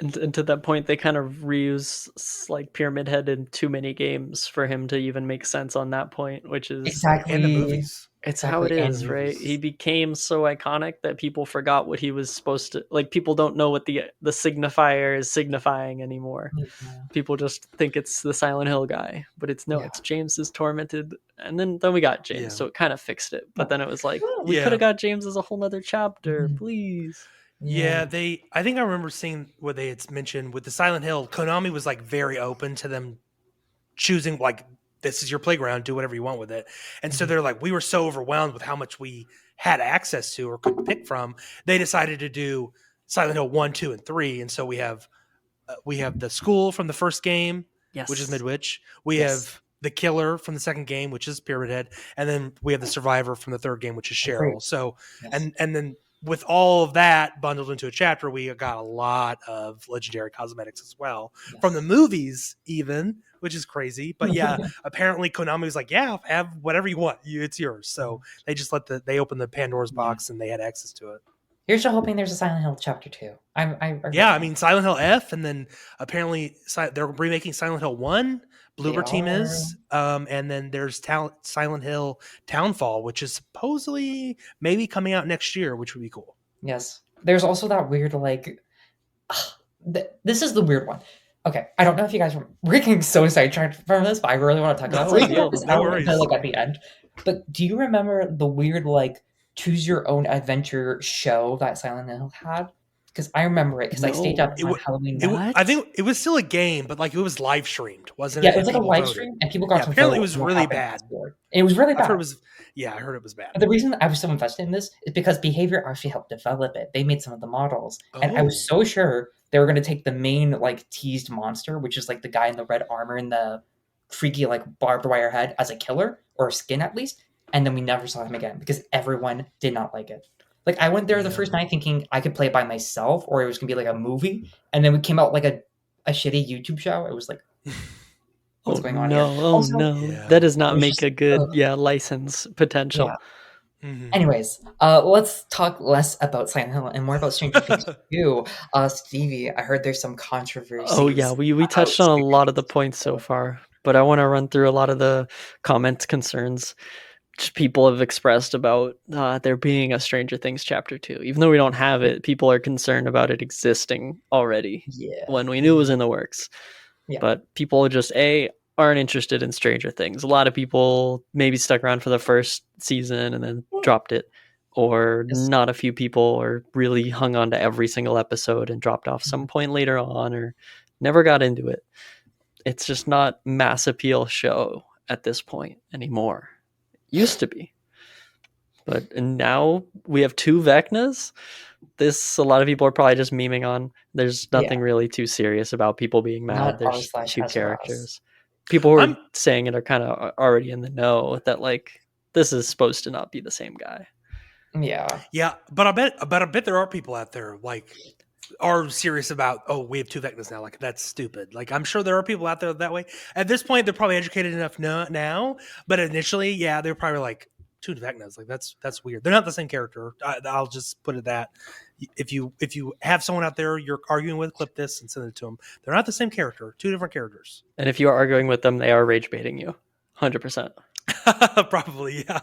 And to that point, they kind of reuse like Pyramid Head in too many games for him to even make sense on that point, which is And the Exactly, movies. it's how it exactly, and is, right? He movies. became so iconic that people forgot what he was supposed to like. People don't know what the signifier is signifying anymore. Yeah, People just think it's the Silent Hill guy, but it's no, yeah. it's James's tormented. And then we got James, Yeah. so it kind of fixed it. But then it was like we could Yeah. have got James as a whole nother chapter, Mhm. please. Yeah, I think I remember seeing what they had mentioned with the Silent Hill. Konami was like very open to them choosing like this is your playground, do whatever you want with it. And so Mhm. they're like, we were so overwhelmed with how much we had access to or could pick from. They decided to do Silent Hill 1, 2, and 3. And so we have the school from the first game, which is Yes. Midwich. We Yes. have the killer from the second game, which is Pyramid Head, and then we have the survivor from the third game, which is Agreed. Cheryl. So Yes. and then with all of that bundled into a chapter, we got a lot of legendary cosmetics as well from the movies, even, which is crazy. But yeah, apparently Konami was like, "Yeah, have whatever you want, it's yours." So they just they opened the Pandora's box and they had access to it. Here's to hoping there's a Silent Hill chapter 2. Yeah, I mean Silent Hill F, and then apparently they're remaking Silent Hill 1. Bloober Team is, and then there's Silent Hill Townfall, which is supposedly maybe coming out next year, which would be cool. Yes. There's also that weird, like, this is the weird one. Okay, I don't know if you guys we're getting so sidetracked from this, but I really want to talk about this. No worries. Like at the end. But do you remember the weird, like, choose your own adventure show that Silent Hill had? Because I remember it because I stayed up No. on Halloween It, night. I think it was still a game, but like it was live streamed, wasn't Yeah, it? it was like a People live voted. stream, and people got Yeah, to apparently vote it was on what really happened bad. afterward. And it was really I bad. heard it was bad. But the reason I was so invested in this is because Behavior actually helped develop it. They made some of the models, and I was so sure they were going to take the main like teased monster, which is like the guy in the red armor and the freaky like barbed wire head, as a killer or a skin at least, and then we never saw him again because everyone did not like it. Like I went there the first night thinking I could play it by myself or it was gonna be like a movie, and then we came out like a shitty YouTube show. It was like, what's going on here? Also, That does not there's make just- a good license potential. Yeah. Mhm. Anyways, let's talk less about Silent Hill and more about Stranger Things 2. Stevie, I heard there's some controversy. Oh yeah, we touched on a lot of the points so far, but I want to run through a lot of the comments, concerns people have expressed about there being a Stranger Things Chapter 2. Even though we don't have it, people are concerned about it existing already when we knew it was in the works. Yeah. But people just aren't interested in Stranger Things. A lot of people maybe stuck around for the first season and then dropped it, or not a few people are really hung on to every single episode and dropped off some point later on or never got into it. It's just not mass appeal show at this point anymore. Used to be. But and now we have 2 Vecnas. This a lot of people are probably just memeing on. There's nothing really too serious about people being mad. There's 2 characters. People who are saying it are kind of already in the know that like this is supposed to not be the same guy. Yeah, but I bet there are people out there like are serious about we have 2 Vecnas now. Like that's stupid. Like I'm sure there are people out there that way. At this point, they're probably educated enough now. But initially, they're probably like, two Vecnas. Like that's weird. They're not the same character. I'll just put it that. If you have someone out there you're arguing with, clip this and send it to them. They're not the same character. Two different characters. And if you are arguing with them, they are rage baiting you, 100%. Probably, yeah.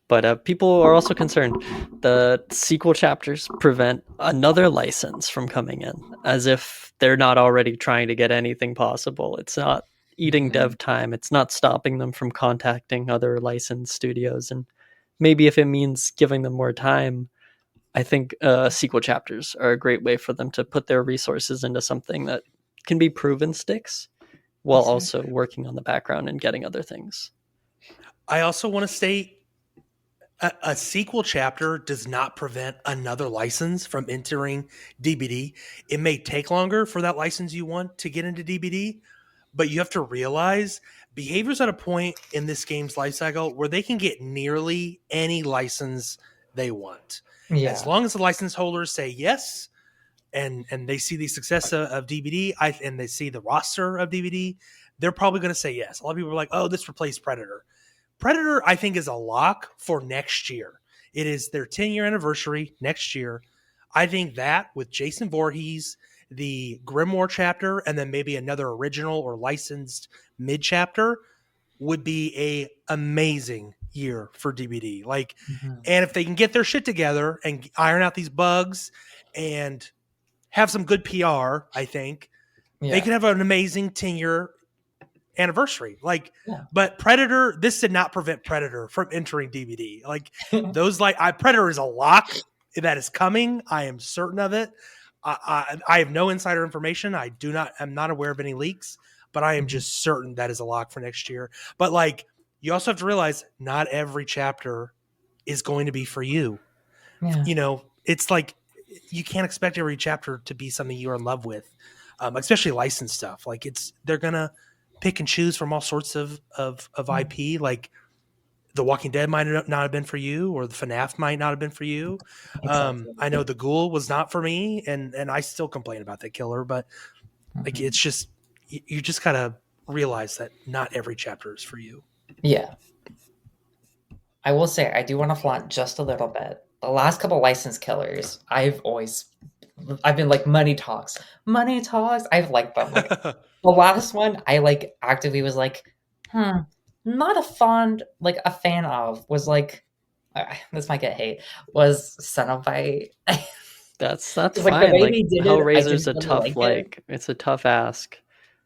But people are also concerned the sequel chapters prevent another license from coming in, as if they're not already trying to get anything possible. It's not eating dev time. It's not stopping them from contacting other licensed studios. And maybe if it means giving them more time, I think sequel chapters are a great way for them to put their resources into something that can be proven sticks while also working on the background and getting other things. I also want to state a sequel chapter does not prevent another license from entering DBD. It may take longer for that license you want to get into DBD, but you have to realize behavior's at a point in this game's life cycle where they can get nearly any license they want. Yeah. As long as the license holders say yes, and they see the success of DBD, and they see the roster of DBD, they're probably going to say yes. A lot of people are like, oh, this replaced Predator. Predator, I think, is a lock for next year. It is their 10-year anniversary next year. I think that with Jason Voorhees, the Grimoire chapter, and then maybe another original or licensed mid chapter would be a amazing year for DBD. Like, and if they can get their shit together and iron out these bugs and have some good PR, I think they could have an amazing 10-year anniversary. Like, but Predator, this did not prevent Predator from entering DVD. Like those, Predator is a lock that is coming. I am certain of it. I have no insider information. I'm not aware of any leaks, but I am just certain that is a lock for next year. But like, you also have to realize not every chapter is going to be for you. Yeah. You know, it's like, you can't expect every chapter to be something you're in love with, especially licensed stuff. Like they're going to pick and choose from all sorts of IP. Like The Walking Dead might not have been for you, or the FNAF might not have been for you. Exactly. I know The Ghoul was not for me, and I still complain about that killer, but like, it's just, you just gotta realize that not every chapter is for you. Yeah. I will say, I do want to flaunt just a little bit. The last couple license killers, I've been like, money talks. I've liked them. Like, the last one, I like actively was like, not a fan of. Was like, this might get hate. Was Cenobite. That's like, fine. the way Like, they did Hellraiser's it, a tough it's a tough ask.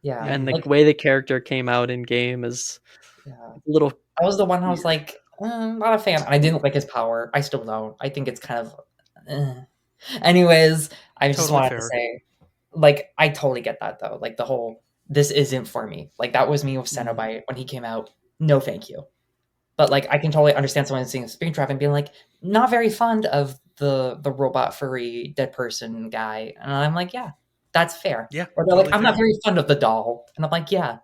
Yeah, and the way the character came out in game is a little. I was the one I was like, not a fan. I didn't like his power. I still don't. I think it's kind of. Anyways, I just wanted to say, like, I totally get that though. Like the whole, this isn't for me. Like that was me with Cenobite when he came out. No, thank you. But like, I can totally understand someone seeing Springtrap and being like, not very fond of the robot furry dead person guy. And I'm like, yeah, that's fair. Yeah. Or they're like, I'm not very fond of the doll. And I'm like, yeah,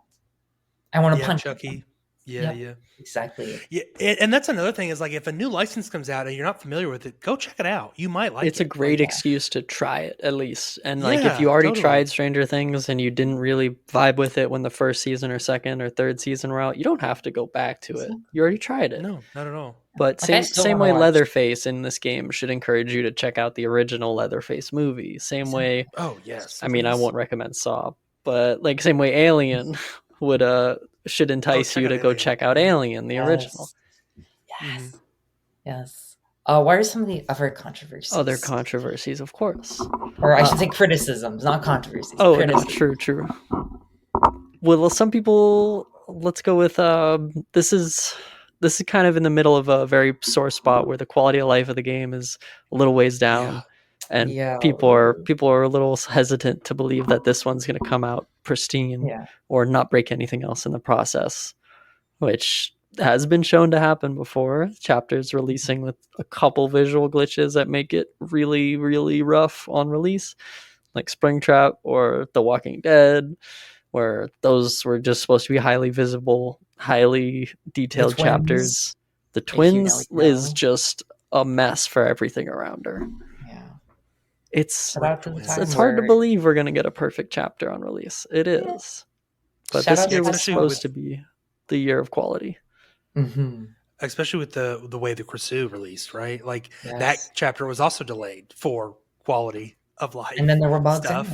I want to punch Chucky. him. Yeah. Exactly. Yeah, and that's another thing is like, if a new license comes out and you're not familiar with it, go check it out. You might like it. It's a great excuse to try it at least. And like, if you already tried Stranger Things and you didn't really vibe with it when the first season or second or third season were out, you don't have to go back to it. You already tried it. No, not at all. But same way Leatherface in this game should encourage you to check out the original Leatherface movie. Same way. Oh yes. I mean, I won't recommend Saw, but like same way Alien would should entice you to go check out Alien, the original. Yes. Yes. What are some of the other controversies? Other controversies, of course. Or I should say criticisms, not controversies. Oh, no, true. Well, some people, let's go with this is kind of in the middle of a very sore spot where the quality of life of the game is a little ways down. And people are a little hesitant to believe that this one's going to come out pristine or not break anything else in the process, which has been shown to happen before. Chapters releasing with a couple visual glitches that make it really, really rough on release, like Springtrap or The Walking Dead, where those were just supposed to be highly visible, highly detailed chapters. The Twins is just a mess for everything around her. It's hard to believe we're going to get a perfect chapter on release. It is. But this year was supposed to be the year of quality. Mm-hmm. especially with the way the Creusot released, right? Like Yes. that chapter was also delayed for quality of And then life there were bugs stuff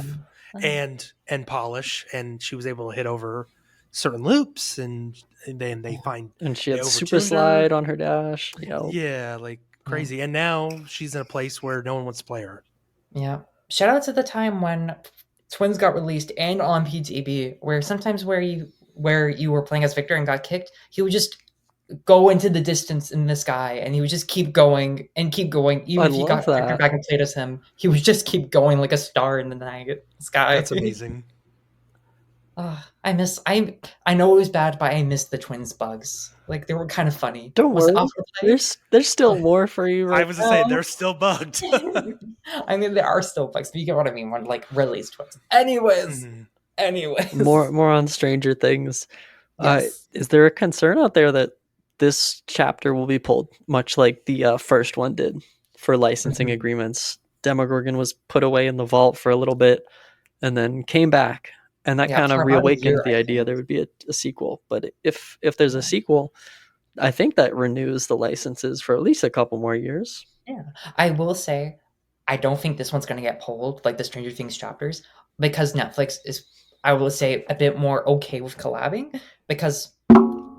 anyway. and polish, and she was able to hit over certain loops, and then they Yeah. find And she they had super overtuned her. slide on her dash. Yeah, like Yeah. crazy. And now she's in a place where no one wants to play her. Yeah. Shout out to the time when Twins got released and on PTB, where sometimes where you were playing as Victor and got kicked, he would just go into the distance in the sky and he would just keep going and keep going. Even I if he love got Victor that. back and played as him, he would just keep going like a star in the night sky. That's amazing. I know it was bad, but I miss the Twins bugs. Like they were kind of funny. Don't Was it worry. autoplay? There's still more for you I right was to say now. they're still bugged. I mean, there are still bugs, but you get what I mean when like released Twins. Anyways, Mhm. More on Stranger Things. Yes. Is there a concern out there that this chapter will be pulled, much like the first one did for licensing Mhm. agreements? Demogorgon was put away in the vault for a little bit and then came back, and that Yeah, kind for of about a reawakened year, the I idea think. there would be a sequel. But if there's a Yeah. sequel, I think that renews the licenses for at least a couple more years. Yeah. I will say, I don't think this one's gonna get pulled, like the Stranger Things chapters, because Netflix is, I will say, a bit more okay with collabing. Because,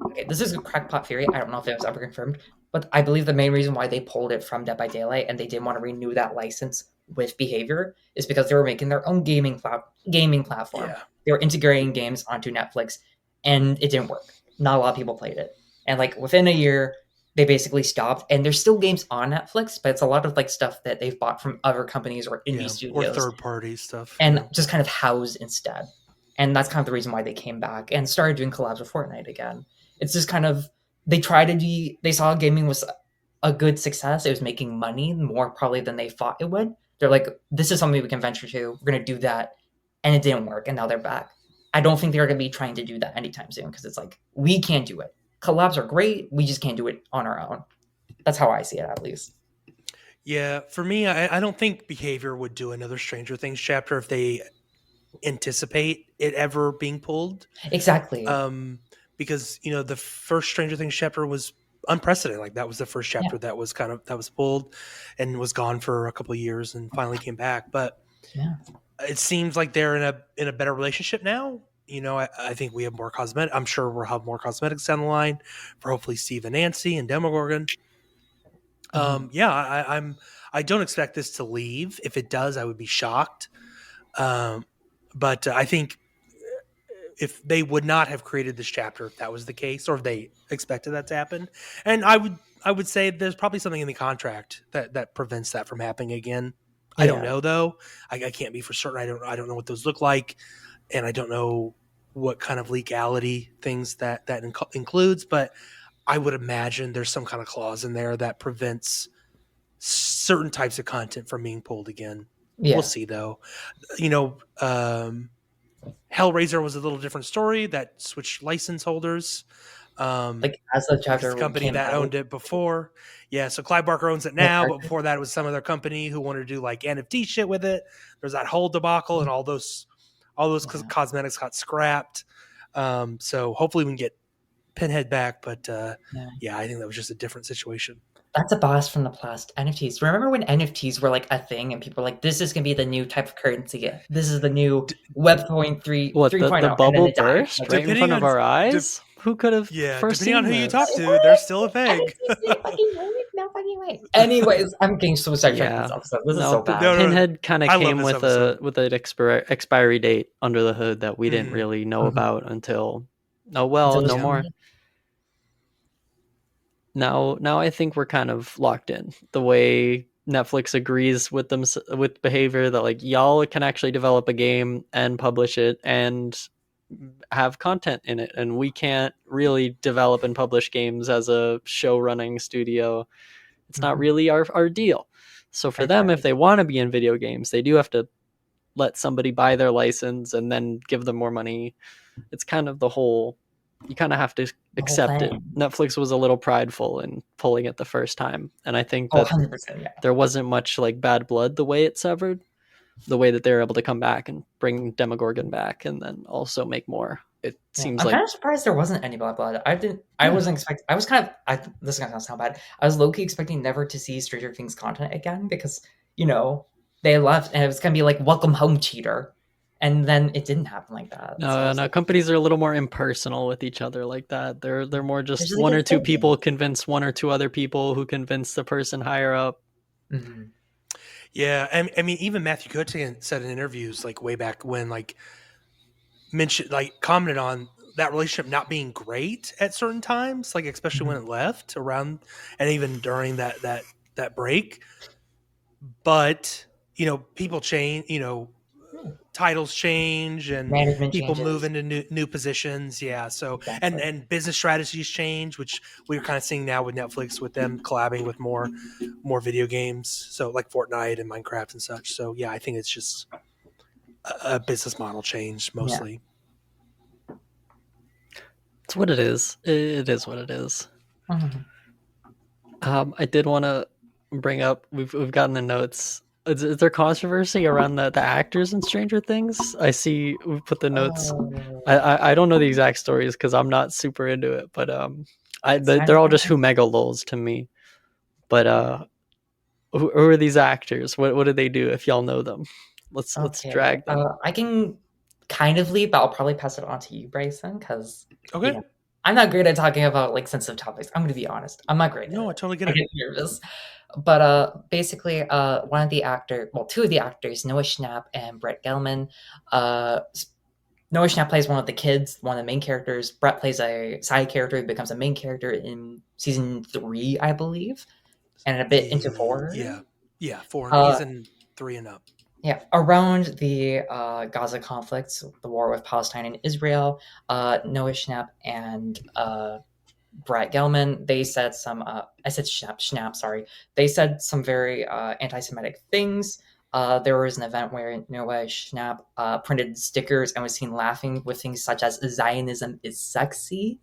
okay, this is a crackpot theory. I don't know if it was ever confirmed, but I believe the main reason why they pulled it from Dead by Daylight and they didn't want to renew that license with Behavior is because they were making their own gaming platform. Yeah. They were integrating games onto Netflix, and it didn't work. Not a lot of people played it, and like within a year, they basically stopped. And there's still games on Netflix, but it's a lot of like stuff that they've bought from other companies or indie Yeah. Or studios third party stuff. and Yeah. just kind of housed instead. And that's kind of the reason why they came back and started doing collabs with Fortnite again. It's just kind of they saw gaming was a good success. It was making money more probably than they thought it would. They're like, this is something we can venture to. We're gonna do that. And it didn't work, and now they're back. I don't think they're gonna be trying to do that anytime soon because it's like we can't do it. Collabs are great, we just can't do it on our own. That's how I see it at least. Yeah. For me, I don't think Behavior would do another Stranger Things chapter if they anticipate it ever being pulled. Exactly. Because the first Stranger Things chapter was unprecedented. Like that was the first Yeah. chapter that was pulled and was gone for a couple of years and finally came back. But Yeah. it seems like they're in a better relationship now. I think we have more cosmetic. I'm sure we'll have more cosmetics down the line for hopefully Steve and Nancy and Demogorgon. Mhm. Yeah, I don't expect this to leave. If it does, I would be shocked. But I think if they would not have created this chapter if that was the case, or if they expected that to happen. And I would say there's probably something in the contract that prevents that from happening again. I don't Yeah. know though. I can't be for certain. I don't know what those look like, and I don't know what kind of legality things that includes. But I would imagine there's some kind of clause in there that prevents certain types of content from being pulled again. We'll Yeah. see though. Hellraiser was a little different story that switched license holders. Like as the Because the chapter company came that out, owned it before, yeah, so Clive Barker owns it the now, but characters. before that, it was some other company who wanted to do like NFT shit with it. There's that whole debacle, and all those Yeah. cosmetics got scrapped. So hopefully we can get Pinhead back, but Yeah. yeah, I think that was just a different situation. That's a blast from the past. NFTs. Remember when NFTs were like a thing and people were like, this is gonna be the new type of currency. This is the new D- Web 3.3 What, the 3.0, and then bubble it died. burst Like right right in before. depending front of on, our de- eyes? Who could have yeah, depending on foreseen who you talk this? to, there's still a peg. NFTs didn't fucking work. No fucking way. Anyways, I'm getting so sidetracked in this Yeah. episode. This is No, so bad. No, no, Pinhead kind of I love came this with episode. an expiry date under the hood that we didn't Mhm. really know Mhm. about until, oh well, Until this no Yeah, more. movie. Now I think we're kind of locked in. The way Netflix agrees with them with Behavior that like y'all can actually develop a game and publish it and have content in it, and we can't really develop and publish games as a show running studio. It's not Mhm. really our deal. So for them, if Exactly. they want to be in video games, they do have to let somebody buy their license and then give them more money. It's kind of the whole, you kind of have to The whole accept it. thing. Netflix was a little prideful in pulling it the first time, and I think Oh, that 100%. Yeah. there wasn't much like bad blood the way it severed, the way that they were able to come back and bring Demogorgon back and then also make more. it seems I'm like kind of surprised there wasn't any black blood. I wasn't expecting. I was kind of. This is gonna sound bad. I was low key expecting never to see Stranger Things content again because they left and it was gonna be like welcome home cheater, and then it didn't happen like that. So I no, was no, like, companies are a little more impersonal with each other like that. They're more there's just like one a or two thing. people convince one or two other people who convince the person higher up. Mm-hmm. Yeah, I mean, even Matthew Cotian said in interviews like way back when, like mentioned, like commented on that relationship not being great at certain times, like especially when Mm-hmm. it left around, and even during that break. But people change. Yeah. Titles change and Management people move changes. into new positions. Yeah, so Exactly. and business strategies change, which we're kind of seeing now with Netflix, with them collabing with more video games, so like Fortnite and Minecraft and such. So yeah, I think it's just a business model change Yeah. mostly. It's what it is. It is what it is. Mm-hmm. I did want to bring up. We've gotten the notes. Is there controversy around the actors in Stranger Things? I see we put the notes. I don't know the exact stories because I'm not super into it, but they're all just Humega lols to me. But who are these actors? What did they do? If y'all know them, let's Okay. drag them. I can kind of leave, but I'll probably pass it on to you, Bryson, because Okay. I'm not great at talking about like sensitive topics. I'm gonna be honest. I'm not great at No, I it. totally get I it. get nervous. But basically, one of the two of the actors, Noah Schnapp and Brett Gelman. Noah Schnapp plays one of the kids, one of the main characters. Brett plays a side character who becomes a main character in season 3, I believe, and a bit into 4. Yeah, 4. He's Uh, in 3 and up. yeah, around the Gaza conflicts, the war with Palestine and Israel, Noah Schnapp and Brett Gelman, they said some, I said Schnapp, sorry. They said some very anti-Semitic things. There was an event where Noah Schnapp printed stickers and was seen laughing with things such as Zionism is sexy,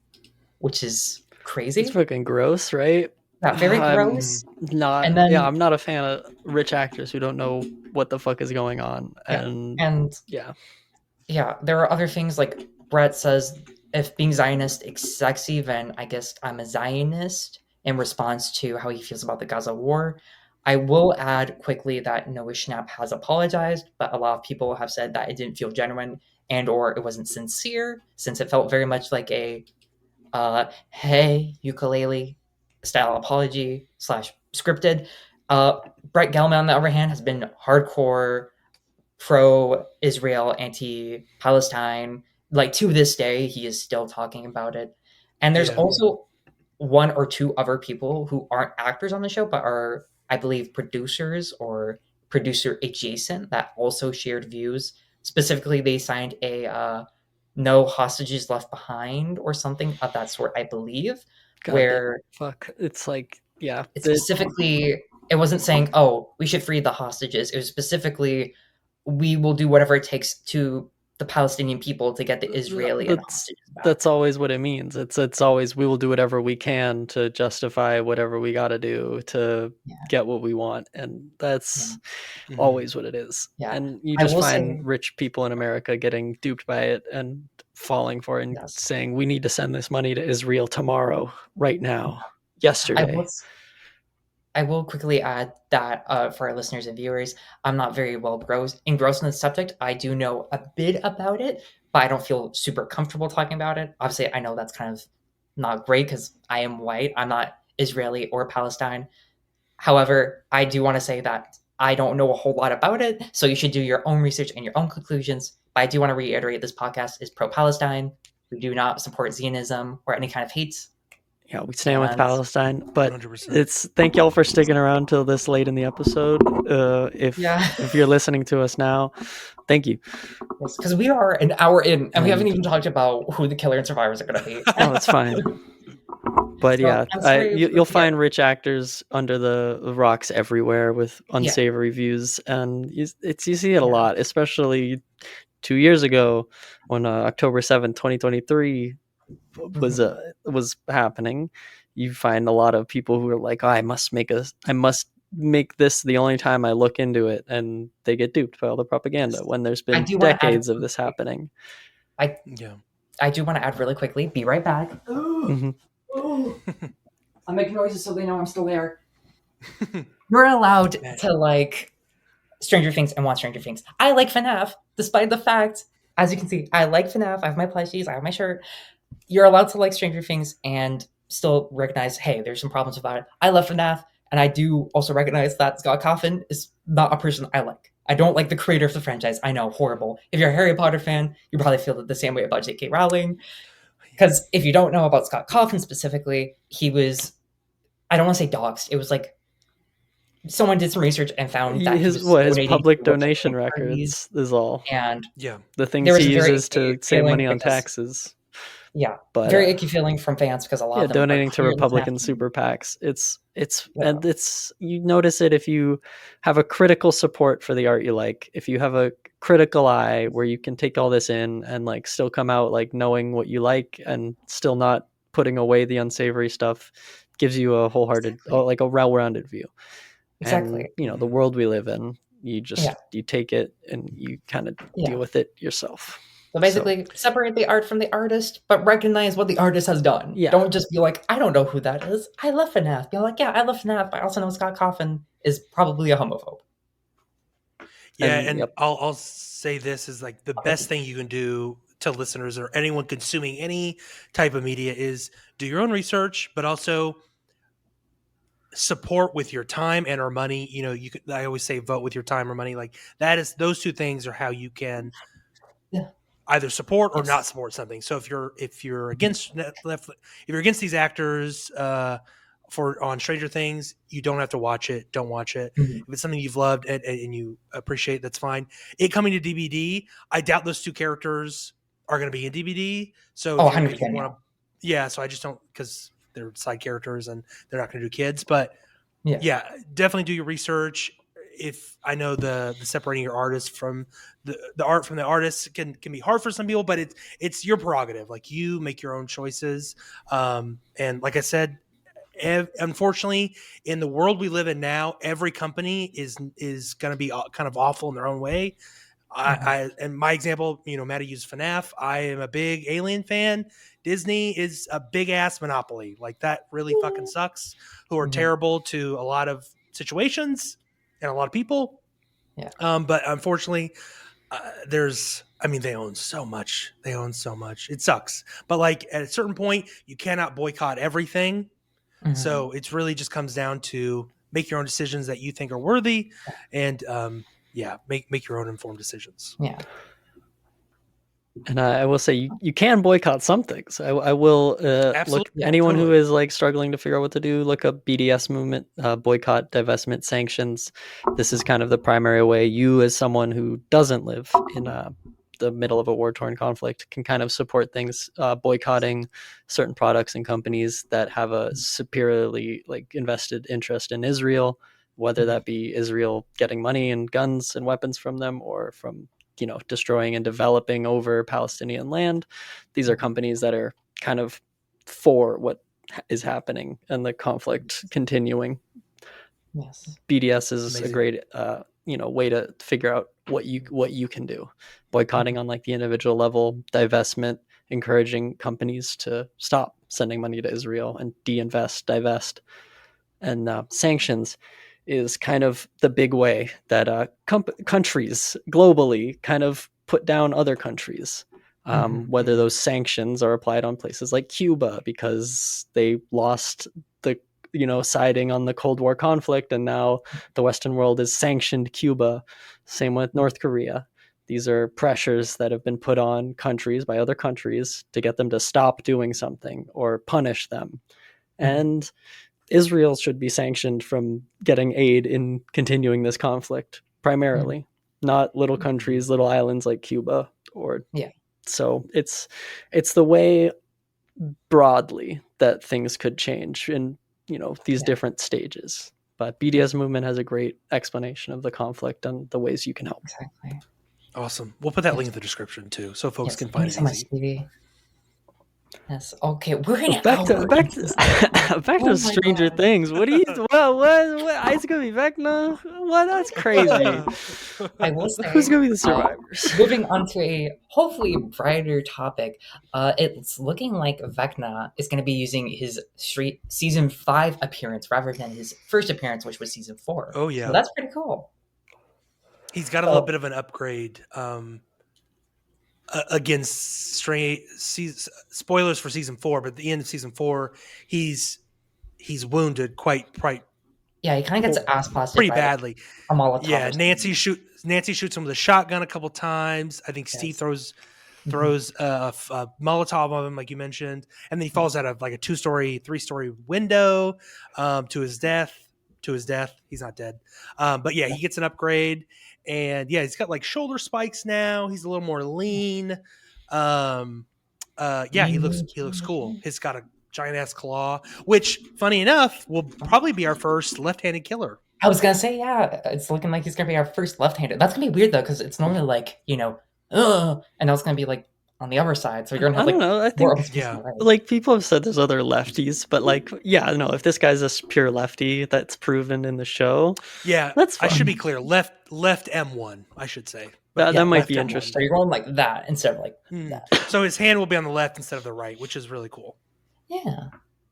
which is It's crazy. fucking gross, right? Yeah, very I'm gross. And I'm then, not a fan of rich actors who don't know what the fuck is going on, yeah, and and yeah, yeah, there are other things like Brett says, if being Zionist is sexy, then I guess I'm a Zionist in response to how he feels about the Gaza war. I will add quickly that Noah Schnapp has apologized, but a lot of people have said that it didn't feel genuine and or it wasn't sincere, since it felt very much like a hey ukulele style apology slash scripted. Brett Gelman, on the other hand, has been hardcore pro-Israel, anti-Palestine. Like to this day, he is still talking about it. And there's Yeah. also one or two other people who aren't actors on the show, but are, I believe, producers or producer adjacent that also shared views. Specifically, they signed a no hostages left behind or something of that sort, I believe, god damn, where fuck. It's like yeah, it specifically, it wasn't saying, oh, we should free the hostages. It was specifically, we will do whatever it takes to the Palestinian people to get the Israeli and hostages back. that's always what it means. It's always we will do whatever we can to justify whatever we got to do to Yeah, get what we want, and that's yeah, always what it is. yeah. And you I just will find say, rich people in America getting duped by it and falling for it and yes. saying we need to send this money to Israel tomorrow, right now, I will, yesterday. I will quickly add that for our listeners and viewers, I'm not very well engrossed in the subject. I do know a bit about it, but I don't feel super comfortable talking about it. Obviously, I know that's kind of not great because I am white. I'm not Israeli or Palestine. However, I do want to say that I don't know a whole lot about it, so you should do your own research and your own conclusions. But I do want to reiterate this podcast is pro Palestine. We do not support Zionism or any kind of hate. Yeah, we stand with And Palestine, but 100%. it's thank y'all for sticking around till this late in the episode. yeah, If you're listening to us now, thank you. because we are an hour in and we haven't And even talked about who the killer and survivors are going to be. no, it's fine. But So yeah, I'm sorry. you'll find rich actors under the rocks everywhere with Yeah, unsavory views, and you see it a yeah. lot, especially 2 years ago when October 7th, 2023 Mhm. was happening. You find a lot of people who are like, oh, I must make this the only time I look into it, and they get duped by all the propaganda Yes. when there's I been do want to add. decades of this happening. I Yeah. I do want to add really quickly. Be right back. Mhm. I'm making noises so they know I'm still there. You're allowed to like Stranger Things and watch Stranger Things. I like FNAF, despite the fact, as you can see, I like FNAF. I have my plushies. I have my shirt. You're allowed to like Stranger Things and still recognize, hey, there's some problems about it. I love FNAF, and I do also recognize that Scott Cawthon is not a person I like. I don't like the creator of the franchise. I know, horrible. If you're a Harry Potter fan, you probably feel the same way about J.K. Rowling. Because if you don't know about Scott Cawthon specifically, he was, I don't want to say doxxed. It was like someone did some research and found that he was His donating public to websites donation like Hermes, records is all. and Yeah. The there things was he a very uses to icky save money feeling on because taxes. yeah, But very icky feeling from fans because a lot yeah, of them are donating to clearly Republican FNAF super PACs. Yeah. And it's, you notice it if you have a critical support for the art you like. If you have a critical eye where you can take all this in and like still come out like knowing what you like and still not putting away the unsavory stuff, gives you a wholehearted, Exactly. like a well-rounded view. And Exactly. you know, the world we live in, you Yeah. you take it and you kind of Yeah. deal with it yourself. So basically, separate the art from the artist, but recognize what the artist has done. Yeah. Don't just be like, I don't know who that is. I love FNAF. Be like, yeah, I love FNAF. I also know Scott Cawthon is probably a homophobe. Yeah, And, and yep. I'll say this is like the best thing you can do to listeners or anyone consuming any type of media is do your own research, but also support with your time and or money. You know, you could, I always say vote with your time or money. Like that is, those two things are how you can Yeah. either support or Yes. not support something. So if you're against these actors for on Stranger Things, you don't have to watch it. Don't watch it. Mhm. If it's something you've loved and you appreciate, that's fine. It coming to DVD, I doubt those two characters are going to be in DVD. So Oh, if you 100% want to, yeah. So I just don't, because they're side characters and they're not going to do kids. But yeah, definitely do your research. If I know the separating your artist from the art from the artist can be hard for some people, but it's your prerogative. Like you make your own choices. And like I said, unfortunately, in the world we live in now, every company is going to be kind of awful in their own way. I and my example, you know, Maddie used FNAF. I am a big Alien fan. Disney is a big ass monopoly. Like that really fucking sucks. Who are terrible to a lot of situations and a lot of people. Yeah. But unfortunately, they own so much. They own so much. It sucks. But like at a certain point, you cannot boycott everything. Mhm. So it's really just comes down to make your own decisions that you think are worthy, and make your own informed decisions. Yeah. And I will say you can boycott some things. I will look anyone who is like struggling to figure out what to do. Look up BDS movement, boycott, divestment, sanctions. This is kind of the primary way you, as someone who doesn't live in the middle of a war-torn conflict, can kind of support things, boycotting certain products and companies that have a superiorly like invested interest in Israel, whether that be Israel getting money and guns and weapons from them or from, you know, destroying and developing over Palestinian land. These are companies that are kind of for what is happening and the conflict continuing. Yes. BDS is a great way to figure out what you can do. Boycotting on like the individual level, divestment, encouraging companies to stop sending money to Israel and divest, and sanctions is kind of the big way that countries globally kind of put down other countries. Whether those sanctions are applied on places like Cuba because they lost the siding on the Cold War conflict, and now the Western world has sanctioned Cuba. Same with North Korea. These are pressures that have been put on countries by other countries to get them to stop doing something or punish them. And Israel should be sanctioned from getting aid in continuing this conflict, primarily, not little countries, little islands like Cuba. So it's the way broadly that things could change in these different stages. But BDS movement has a great explanation of the conflict and the ways you can help. Exactly. Awesome. We'll put that link in the description too, so folks can find it easy. Stevie. Yes. Okay, we're an Back to hour back into to this. back Oh to my Stranger god. Things. What do you? What? It's gonna be Vecna. What? That's crazy. I will Who's say, gonna be the survivors? moving on to a hopefully brighter topic, it's looking like Vecna is going to be using his street season 5 appearance rather than his first appearance, which was season 4. Oh So yeah, that's pretty cool. he's got a little So bit of an upgrade. Against spoilers for season 4, but at the end of season 4, he's wounded quite yeah, he kind of gets ass blasted pretty by like badly. a Molotov Yeah, or something. Nancy shoots him with a shotgun a couple times. I think Steve Yes. throws Mhm. a Molotov on him, like you mentioned, and then he falls Yes. out of like a 2-story, 3-story window to his death. To his death, he's not dead, but yeah, Yeah. he gets an upgrade, and yeah, he's got like shoulder spikes now. He's a little more lean. Um, yeah, he looks cool. He's got a giant ass claw, which, funny enough, will probably be our first left-handed killer. I was gonna say, yeah, it's looking like he's gonna be our first left-handed. That's gonna be weird though, because it's normally like, and now it's gonna be like on the other side. So you're gonna have I don't like know. I more think open space on Yeah, the right. like people have said there's other lefties, but like yeah, no. If this guy's a pure lefty, that's proven in the show. yeah. That's I should fun. be clear. Left M1, I should say, but Yeah, That might left be M1. so interesting. you're going like that instead of like that. So his hand will be on the left instead of the right, which is really cool. Yeah.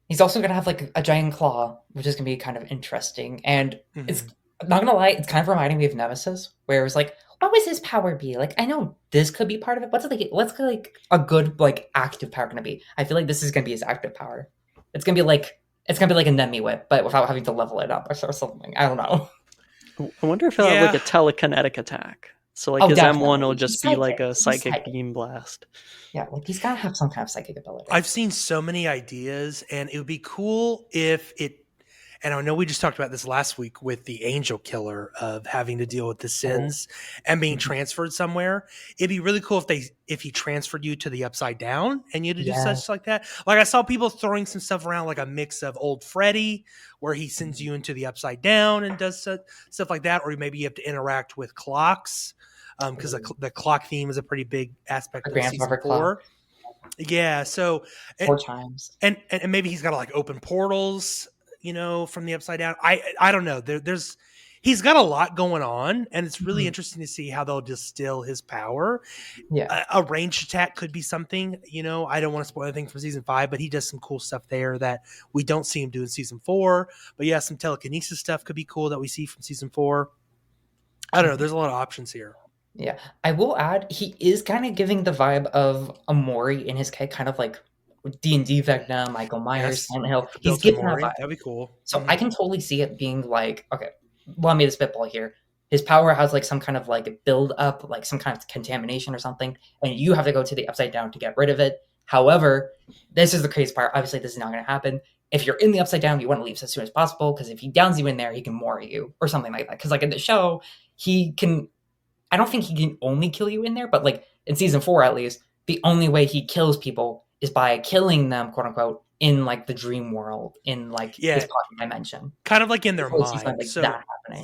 He's also gonna have like a giant claw, which is gonna be kind of interesting. And it's not gonna lie, it's kind of reminding me of Nemesis, where it was like, what would his power be? Like, I know this could be part of it. What's like a good like active power gonna be? I feel like this is gonna be his active power. It's gonna be like a Nemi whip, but without having to level it up or something. I don't know. I wonder if he'll have like Yeah, a telekinetic attack. So like Oh, his M1 will definitely. just He's be like psychic. a He's psychic psychic. beam blast. Yeah, like he's gotta have some kind of psychic ability. I've seen so many ideas, and it would be cool if it. And I know we just talked about this last week with the angel killer of having to deal with the sins and being transferred somewhere. It'd be really cool if he transferred you to the upside down and you had to do Yeah. such like that. Like I saw people throwing some stuff around, like a mix of old Freddy, where he sends you into the upside down and does stuff like that, or maybe you have to interact with clocks. Because the clock theme is a pretty big aspect A of season grandfather 4. clock Yeah, so 4 times. and maybe he's got to like open portals, from the upside down. I don't know. He's got a lot going on, and it's really interesting to see how they'll distill his power. Yeah. A ranged attack could be something. I don't want to spoil anything from season 5, but he does some cool stuff there that we don't see him do in season 4. But yeah, some telekinesis stuff could be cool that we see from season 4. I don't know. There's a lot of options here. Yeah. I will add, he is kind of giving the vibe of Amori in his head, kind of like D&D Vecna, Michael Myers, Yes, Silent Hill. He's built-in getting that Maury. vibe. That'd be cool. So I can totally see it being like, okay, allow me to spitball here. His power has like some kind of like build up, like some kind of contamination or something, and you have to go to the upside down to get rid of it. However, this is the crazy part. Obviously, this is not going to happen. If you're in the upside down, you want to leave as soon as possible, because if he downs you in there, he can Mori you or something like that. Because like in the show, he can. I don't think he can only kill you in there, but like in season 4 at least, the only way he kills people is by killing them, quote unquote, in like the dream world, in like his pocket dimension. Kind of like in their Always seems mind. like So that happening.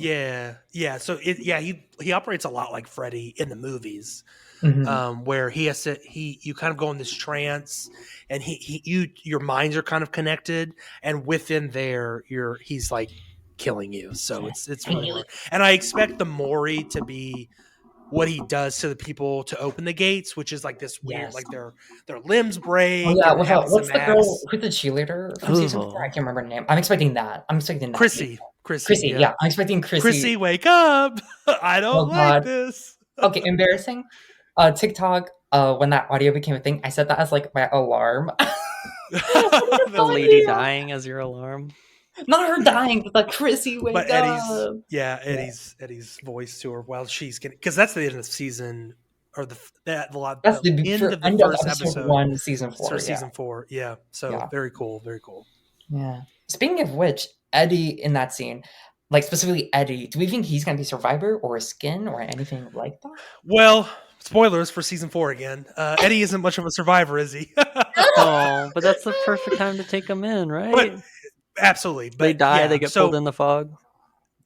yeah. So he operates a lot like Freddy in the movies, Mhm. where you kind of go in this trance, and your minds are kind of connected, and within there he's like killing you. So it's really hard. And I expect the Mori to be what he does to the people to open the gates, which is like this weird, Yes. like their limbs break. Oh yeah, and having what's some the girl? ass. Who's the cheerleader from season 4? I can't remember her name. I'm expecting that. I'm expecting that. Chrissy, Chrissy, yeah. yeah. I'm expecting Chrissy. Chrissy, wake up! I don't like God. this. Okay, embarrassing. TikTok. When that audio became a thing, I set that as like my alarm. The lady dying as your alarm. Not her dying, but like Chrissy, wake But up. Eddie's voice to her while she's getting, because that's the end of the season, or That's the the end of the first episode. 1, season 4. So season 4, yeah. So Yeah. very cool, very cool. Yeah. Speaking of which, Eddie in that scene, like specifically Eddie, do we think he's gonna be Survivor or a skin or anything like that? Well, spoilers for season 4 again. Eddie isn't much of a survivor, is he? Oh, but that's the perfect time to take them in, right? But, absolutely. But they die, yeah, they get pulled in the fog.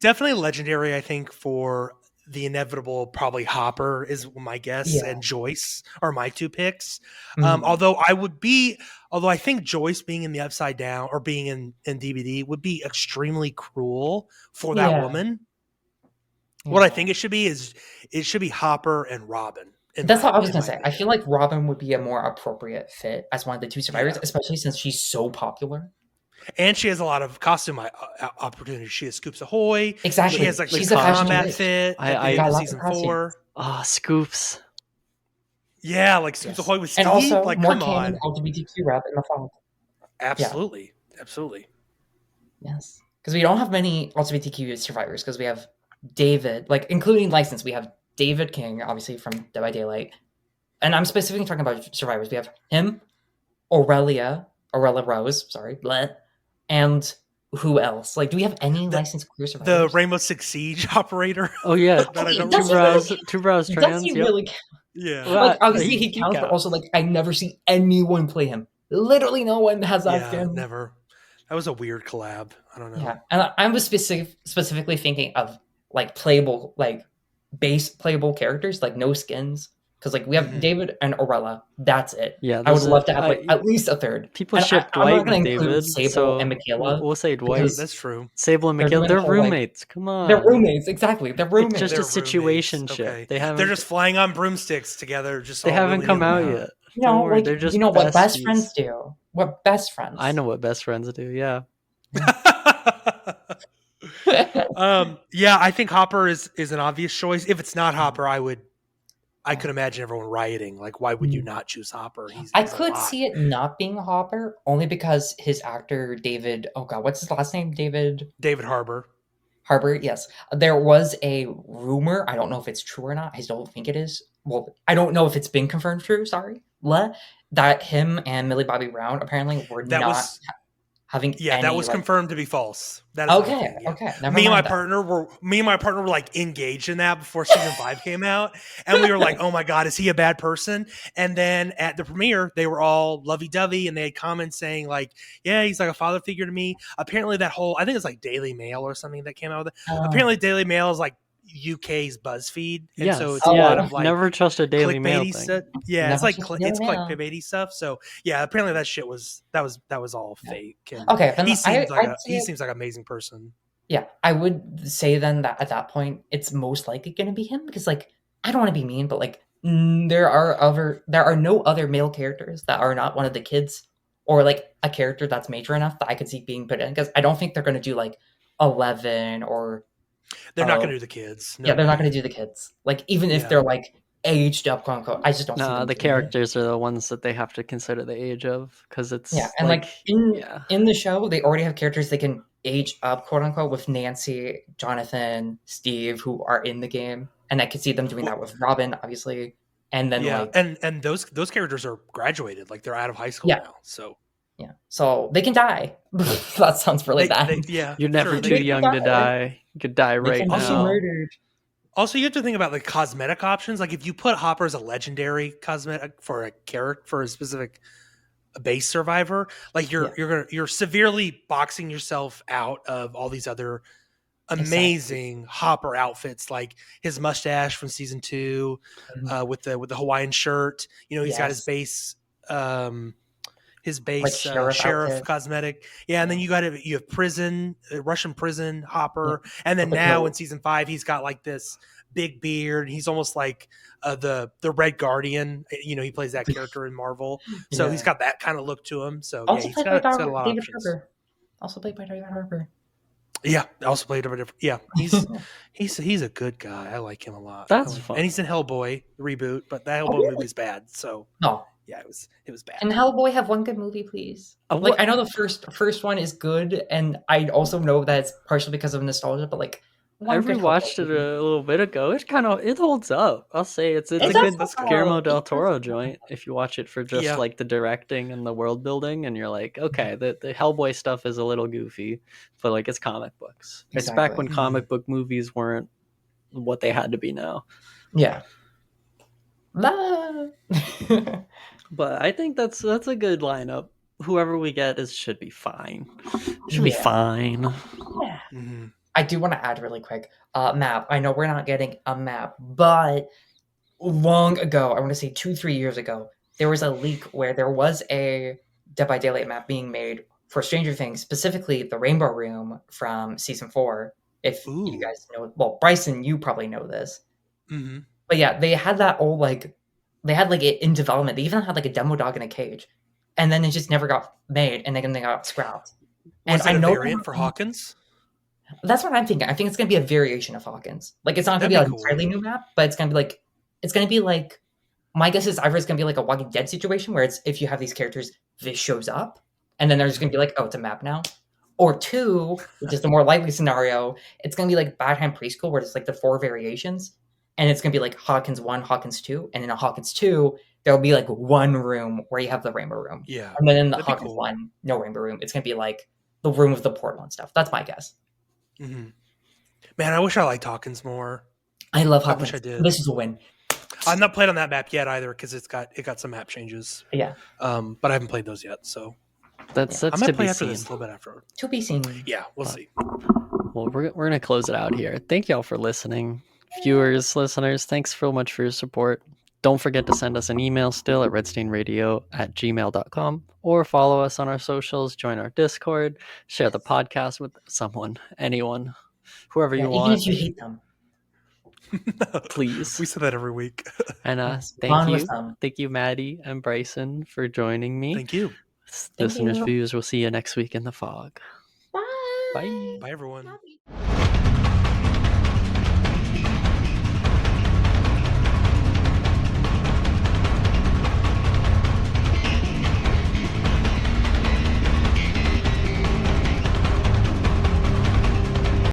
Definitely legendary, I think, for the inevitable probably Hopper is my guess, Yeah. and Joyce are my two picks. Mhm. Although I think Joyce being in the Upside Down or being in DVD would be extremely cruel for that Yeah. woman. What I Yeah. think it should be Hopper and Robin. That's what I was gonna say. I Opinion. feel like Robin would be a more appropriate fit as one of the two survivors, Yeah. especially since she's so popular. And she has a lot of costume opportunities. She has Scoops Ahoy. Exactly. She has like She's the a fashion combat witch. fit at the I end Got of lots of season costumes. 4. Scoops. Yeah, like Scoops Yes. Ahoy with Steve. And also like, more come canon on. LGBTQ rep in the fall. Absolutely. Absolutely. Yes. Because we don't have many LGBTQ survivors because we have David, like including License, we have David King, obviously from Dead by Daylight. And I'm specifically talking about survivors. We have him, Aurelia Rose, sorry, bleh, and who else? Like, do we have any licensed queer survivors? The Rainbow Six Siege operator. Oh yeah, That I don't two remember. brows trans. Does he Yep. really? Yeah. Well, Like, obviously he he counts, but counts. also like I never see anyone play him. Literally, no one has that Yeah, skin. never. That was a weird collab. I don't know. Yeah, and I was specifically thinking of like playable, like base playable characters, like no skins, because like we have David and Orella. That's it. Yeah, I would love to have like at least a third. People And ship I'm Dwight not going with to include David, Sable so and Michaela. we'll say Dwight. because That's true. Sable and they're Michaela, doing they're the whole, like- roommates. Come on, They're roommates, exactly. They're roommates. It's just a They're roommates. situationship. Okay. They're They're just flying on broomsticks together. Just they all haven't come out willy-nilly. yet. You know, Don't worry, like they're just you know what best besties. friends do. What best friends? I know what best friends do. Yeah. Yeah, I think Hopper is an obvious choice. If it's not Hopper, I could imagine everyone rioting. Like, why would you not choose Hopper? I he's a could lot. see it not being Hopper only because his actor David. Oh God, what's his last name? David Harbour. Harbour. Yes, there was a rumor. I don't know if it's true or not. I don't think it is. Well, I don't know if it's been confirmed true. Sorry, that him and Millie Bobby Brown apparently were not having. Yeah, that was like, confirmed to be false. That is okay. yeah. Okay. Me and my partner were like engaged in that before season 5 came out, and we were like, "Oh my god, is he a bad person?" And then at the premiere, they were all lovey-dovey, and they had comments saying like, "Yeah, he's like a father figure to me." Apparently, that whole I think it's like Daily Mail or something that came out with it. Apparently, Daily Mail is like UK's BuzzFeed, and so it's a lot of like never trust a Daily Mail thing. Stuff. Yeah, Never it's trust clickbaity stuff. So yeah, apparently that shit was all fake. And Okay, then he seems like an amazing person. Yeah, I would say then that at that point it's most likely going to be him because like I don't want to be mean, but like there are no other male characters that are not one of the kids or like a character that's major enough that I could see being put in because I don't think they're going to do like 11 or. They're not going to do the kids. No. Yeah, they're not going to do the kids. Like even if they're like aged up, quote unquote. I just don't. No, the characters are the ones that they have to consider the age of because it's and like in the show they already have characters they can age up, quote unquote, with Nancy, Jonathan, Steve, who are in the game, and I could see them doing that with Robin, obviously, and then and those characters are graduated, like they're out of high school now, so. Yeah, so they can die. That sounds really bad. You're never too young to die. You could die right now. Also murdered. Also, you have to think about like cosmetic options. Like if you put Hopper as a legendary cosmetic for a character for a specific base survivor, like you're severely boxing yourself out of all these other amazing Hopper outfits, like his mustache from season 2, with the Hawaiian shirt. You know, he's got his base. Like sheriff cosmetic, and then you have prison, Russian prison Hopper, and then now in season 5 he's got like this big beard. He's almost like the Red Guardian. You know, he plays that character in Marvel, so he's got that kind of look to him. So also he's got a lot of options. Harbour. Also played by David Harbour. Yeah, also played over different. Yeah, he's a good guy. I like him a lot. That's fun. And he's in Hellboy reboot, but that Hellboy movie is bad. So yeah, it was bad. Can Hellboy have one good movie, please? Like I know the first one is good, and I also know that it's partially because of nostalgia. But like, I rewatched it a little bit ago. It holds up. I'll say it's a good Guillermo del Toro joint. If you watch it for just like the directing and the world building, and you're like, okay, the Hellboy stuff is a little goofy, but like it's comic books. Exactly. It's back when comic book movies weren't what they had to be now. Yeah. But I think that's a good lineup. Whoever we get should be fine. Should be fine. Yeah. Mm-hmm. I do want to add really quick. Map. I know we're not getting a map, but long ago, I want to say 2-3 years ago, there was a leak where there was a Dead by Daylight map being made for Stranger Things, specifically the Rainbow Room from season 4. If you Ooh. guys know, well, Bryson, you probably know this. Mm-hmm. But yeah, they had that old they had it in development. They even had a demo dog in a cage, and then it just never got made, and then they got scrapped. And Was it I a know variant for Hawkins? that's what I'm thinking. I think it's gonna be a variation of Hawkins. It's not gonna That'd be be an cool. entirely new map, but it's gonna be like my guess is either it's gonna be a Walking Dead situation where it's if you have these characters, this shows up, and then they're just gonna be oh, it's a map now. Or two, which is the more likely scenario, it's gonna be Badhand Preschool, where it's the 4 variations, and it's gonna be Hawkins 1, Hawkins 2, and in a Hawkins 2, there'll be one room where you have the Rainbow Room. Yeah. And then in the That'd be Hawkins cool. 1, no Rainbow Room. It's gonna be the room with the portal and stuff. That's my guess. Mm-hmm. Man, I wish I liked Hawkins more. I love Hawkins. wish I did. This is a win. I'm not played on that map yet either because it got some map changes. Yeah. But I haven't played those yet, so That's I might to play be after seen. this a little bit after. To be seen. Yeah, we'll see. Well, we're gonna close it out here. Thank y'all for listening, viewers, listeners. Thanks so much for your support. Don't forget to send us an email still at redstainradio@gmail.com or follow us on our socials, join our Discord, share the podcast with someone, anyone, whoever you Even want. if you hate them. Please. We say that every week. And Yes, thank bond you. with them. Thank you, Maddie and Bryson, for joining me. Thank you. Listeners, you. viewers, we'll see you next week in the fog. Bye. Bye. Bye, everyone. Love you.